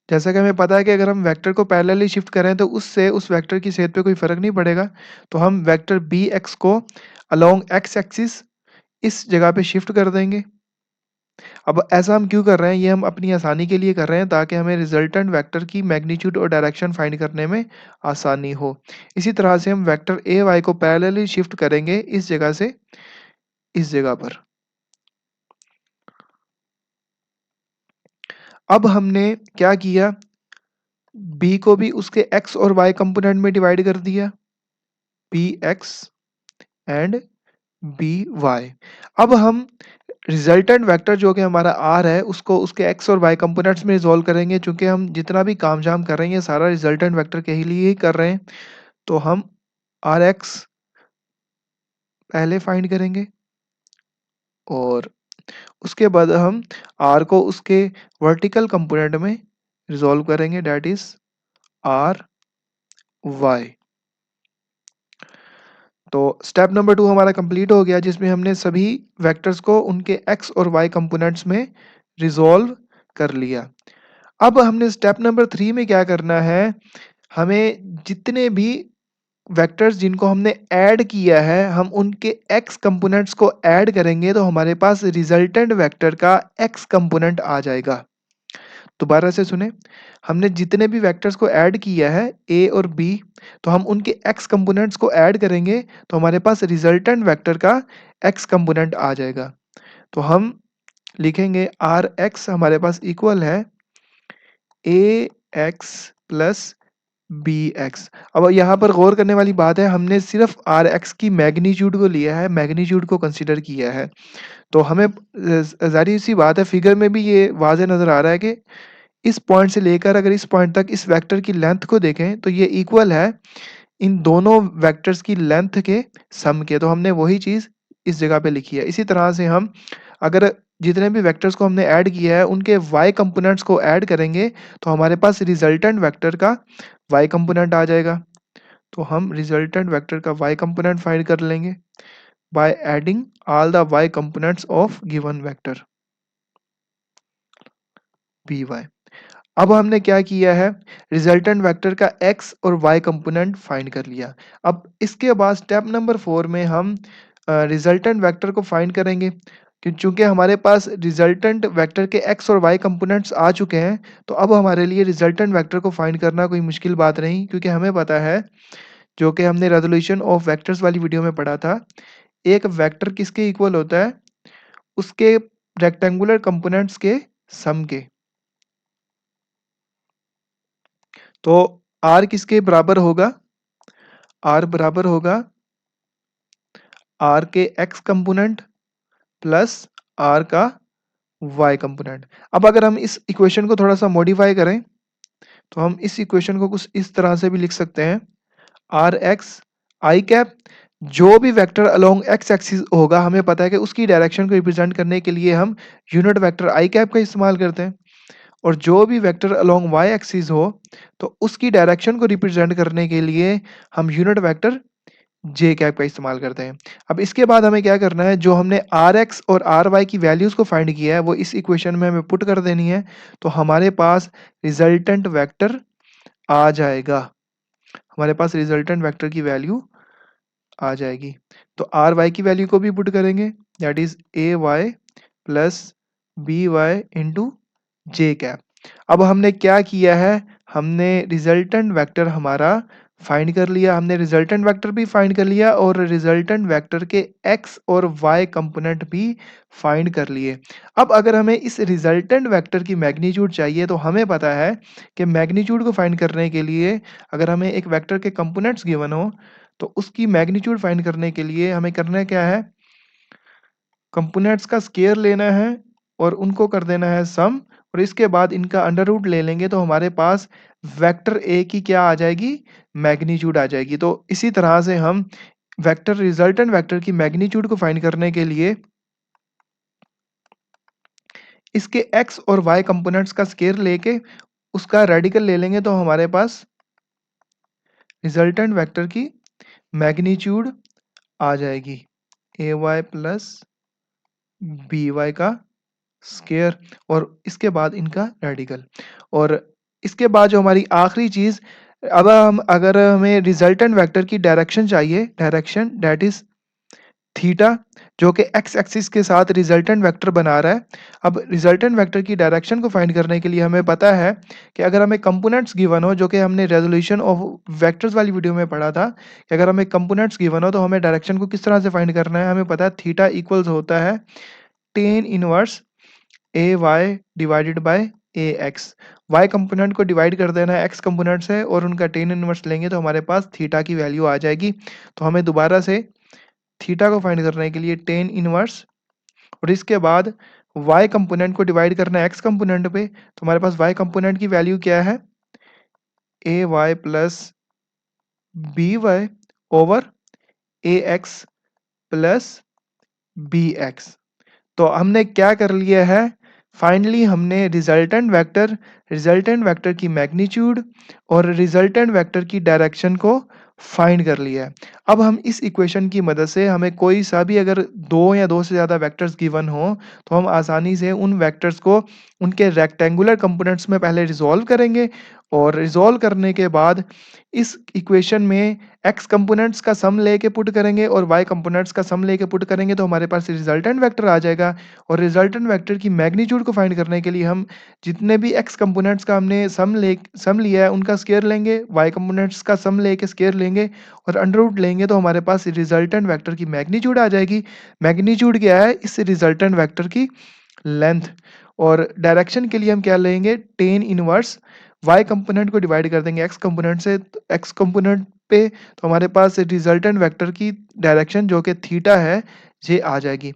जैसा कि हमें पता है कि अगर हम वेक्टर को पैरेलली शिफ्ट करें तो उससे उस वेक्टर की सेध पे कोई फर्क नहीं पड़ेगा। तो हम वेक्टर बी एक्स को अलोंग एक्स एक्सिस इस जगह पे शिफ्ट कर देंगे। अब ऐसा हम क्यों कर रहे हैं, ये हम अपनी आसानी के लिए कर रहे हैं ताकि हमें रिजल्टेंट वेक्टर की मैग्नीट्यूड और डायरेक्शन फाइंड करने में आसानी हो। इसी तरह से हम वेक्टर ए वाई को पैरेलली शिफ्ट करेंगे इस जगह से इस जगह पर। अब हमने क्या किया, बी को भी उसके एक्स और वाई कंपोनेंट में डिवाइड कर दिया, B X and B Y. अब हम रिजल्टेंट वेक्टर जो कि हमारा आर है उसको उसके एक्स और वाई कंपोनेंट्स में रिजॉल्व करेंगे। चूंकि हम जितना भी काम जाम कर रहे हैं ये सारा रिजल्टेंट वेक्टर के लिए ही कर रहे हैं। तो हम आर एक्स पहले फाइंड करेंगे और उसके बाद हम आर को उसके वर्टिकल कंपोनेंट में रिजॉल्व करेंगे दैट इज आर वाई। तो स्टेप नंबर 2 हमारा कंप्लीट हो गया जिसमें हमने सभी वेक्टर्स को उनके एक्स और वाई कंपोनेंट्स में रिजॉल्व कर लिया। अब हमने स्टेप नंबर 3 में क्या करना है, हमें जितने भी वेक्टर्स जिनको हमने ऐड किया है हम उनके एक्स कंपोनेंट्स को ऐड करेंगे तो हमारे पास रिजल्टेंट वेक्टर का एक्स कंपोनेंट आ जाएगा। दोबारा से सुने, हमने जितने भी वेक्टर्स को ऐड किया है ए और बी, तो हम उनके एक्स कंपोनेंट्स को ऐड करेंगे तो हमारे पास रिजल्टेंट वेक्टर का एक्स कंपोनेंट आ जाएगा। तो हम लिखेंगे आर एक्स हमारे पास इक्वल है ए एक्स प्लस बी एक्स। अब यहाँ पर गौर करने वाली बात है, हमने सिर्फ आर एक्स की मैग्नीट्यूड को लिया है, मैग्नीट्यूड को कंसीडर किया है। तो हमें जाहिर सी बात है फिगर में भी ये वाज़ेह नज़र आ रहा है कि इस पॉइंट से लेकर अगर इस पॉइंट तक इस वेक्टर की लेंथ को देखें तो ये इक्वल है इन दोनों वेक्टर्स की लेंथ के सम के। तो हमने वही चीज़ इस जगह पे लिखी है। इसी तरह से हम अगर जितने भी वेक्टर्स को हमने ऐड किया है उनके y कंपोनेंट्स को ऐड करेंगे तो हमारे पास रिजल्टेंट वेक्टर का y कंपोनेंट आ जाएगा। तो हम रिजल्टेंट वेक्टर का y कंपोनेंट फाइंड कर लेंगे by adding all the y components of given vector B Y. अब हमने क्या किया है, रिजल्टेंट वेक्टर का x और y कंपोनेंट फाइंड कर लिया। अब इसके बाद स्टेप नंबर 4 में हम रिजल्टेंट वेक्टर को फाइंड करेंगे कि चूंकि हमारे पास रिजल्टेंट वेक्टर के x और y कंपोनेंट्स आ चुके हैं तो अब हमारे लिए रिजल्टेंट वेक्टर को फाइंड करना कोई मुश्किल बात नहीं, क्योंकि हमें पता है जो कि हमने रेजोल्यूशन ऑफ वेक्टर्स वाली वीडियो में पढ़ा था, एक वेक्टर किसके इक्वल होता है, उसके रेक्टेंगुलर कंपोनेंट्स के सम के। तो r किसके बराबर होगा, r बराबर होगा r के x कंपोनेंट प्लस r का y कंपोनेंट। अब अगर हम इस इक्वेशन को थोड़ा सा मॉडिफाई करें तो हम इस इक्वेशन को कुछ इस तरह से भी लिख सकते हैं, आर एक्स आई कैप जो भी वेक्टर अलोंग एक्स एक्सिस होगा हमें पता है कि उसकी डायरेक्शन को रिप्रेजेंट करने के लिए हम यूनिट वेक्टर आई कैप का इस्तेमाल करते हैं, और जो भी वेक्टर अलोंग वाई एक्सिस हो तो उसकी डायरेक्शन को रिप्रेजेंट करने के लिए हम यूनिट वेक्टर जे कैप का इस्तेमाल करते हैं। अब इसके बाद हमें क्या करना है, जो हमने आर एक्स और आर वाई की वैल्यूज़ को फाइंड किया है वो इस इक्वेशन में हमें पुट कर देनी है। तो हमारे पास रिजल्टेंट वेक्टर आ जाएगा, हमारे पास रिजल्टेंट वेक्टर की वैल्यू आ जाएगी। तो आर वाई की वैल्यू को भी पुट करेंगे that is A Y plus B Y into J cap. अब हमने क्या किया है, हमने रिजल्टेंट वेक्टर हमारा फाइंड कर लिया हमने, रिजल्टेंट वेक्टर भी फाइंड कर लिया और रिजल्टेंट वेक्टर के एक्स और वाई कंपोनेंट भी फाइंड कर लिए। अब अगर हमें इस रिजल्टेंट वेक्टर की मैग्नीट्यूड चाहिए तो हमें पता है कि मैग्नीट्यूड को फाइंड करने के लिए अगर हमें एक वेक्टर के कंपोनेंट्स गिवन हो तो उसकी मैग्नीट्यूड फाइंड करने के लिए हमें करना क्या है, कंपोनेंट्स का स्केयर लेना है और उनको कर देना है सम और इसके बाद इनका अंडर रूट ले लेंगे तो हमारे पास वेक्टर ए की क्या आ जाएगी, मैग्नीट्यूड आ जाएगी। तो इसी तरह से हम वेक्टर रिजल्टेंट वेक्टर की मैग्नीट्यूड को फाइंड करने के लिए इसके एक्स और वाई कंपोनेंट्स का स्केयर लेके उसका रेडिकल ले लेंगे तो हमारे पास रिजल्टेंट वेक्टर की मैग्नीट्यूड आ जाएगी ए वाई प्लस बी वाई का स्केयर और इसके बाद इनका रेडिकल। और इसके बाद जो हमारी आखिरी चीज़, अब हम अगर हमें रिजल्टेंट वेक्टर की डायरेक्शन चाहिए, डायरेक्शन दैट इज थीटा, जो कि एक्स एक्सिस के साथ रिजल्टेंट वेक्टर बना रहा है। अब रिजल्टेंट वेक्टर की डायरेक्शन को फाइंड करने के लिए हमें पता है कि अगर हमें कंपोनेंट्स गिवन हो, जो कि हमने रेजोल्यूशन ऑफ वेक्टर्स वाली वीडियो में पढ़ा था कि अगर हमें कंपोनेंट्स गिवन हो तो हमें डायरेक्शन को किस तरह से फाइंड करना है। हमें पता है थीटा इक्वल्स होता है tan inverse A Y divided by A X. Y component को डिवाइड कर देना है एक्स कंपोनेंट से और उनका टेन इनवर्स लेंगे तो हमारे पास थीटा की वैल्यू आ जाएगी। तो हमें दोबारा से थीटा को फाइंड करने के लिए टेन इनवर्स और इसके बाद वाई कंपोनेंट को डिवाइड करना है एक्स कंपोनेंट पे तो हमारे पास वाई कंपोनेंट की वैल्यू क्या है, A Y plus B y over A x plus B x. तो हमने क्या कर लिया है, फाइनली हमने रिजल्टेंट वेक्टर की मैग्नीट्यूड और रिजल्टेंट वेक्टर की डायरेक्शन को फाइंड कर लिया है। अब हम इस इक्वेशन की मदद से हमें कोई सा भी अगर दो या दो से ज़्यादा वेक्टर्स गिवन हो तो हम आसानी से उन वेक्टर्स को उनके रेक्टेंगुलर कंपोनेंट्स में पहले रिजॉल्व करेंगे और रिजॉल्व करने के बाद इस इक्वेशन में एक्स कंपोनेंट्स का सम लेके पुट करेंगे और वाई कंपोनेंट्स का सम लेके पुट करेंगे तो हमारे पास रिजल्टेंट वेक्टर आ जाएगा। और रिजल्टेंट वेक्टर की मैग्नीट्यूड को फाइंड करने के लिए हम जितने भी एक्स कंपोनेंट्स का हमने सम लिया है उनका स्केयर लेंगे, वाई कंपोनेंट्स का सम लेके स्केयर लेंगे और अंडर रूट लेंगे तो हमारे पास रिजल्टेंट वेक्टर की मैग्नीट्यूड आ जाएगी। मैग्नीट्यूड क्या है, इस रिजल्टेंट वेक्टर की लेंथ। और डायरेक्शन के लिए हम क्या लेंगे, टेन इनवर्स वाई कंपोनेंट को डिवाइड कर देंगे एक्स कंपोनेंट से, एक्स कंपोनेंट पे तो हमारे पास रिजल्टेंट वेक्टर की डायरेक्शन जो कि थीटा है ये आ जाएगी।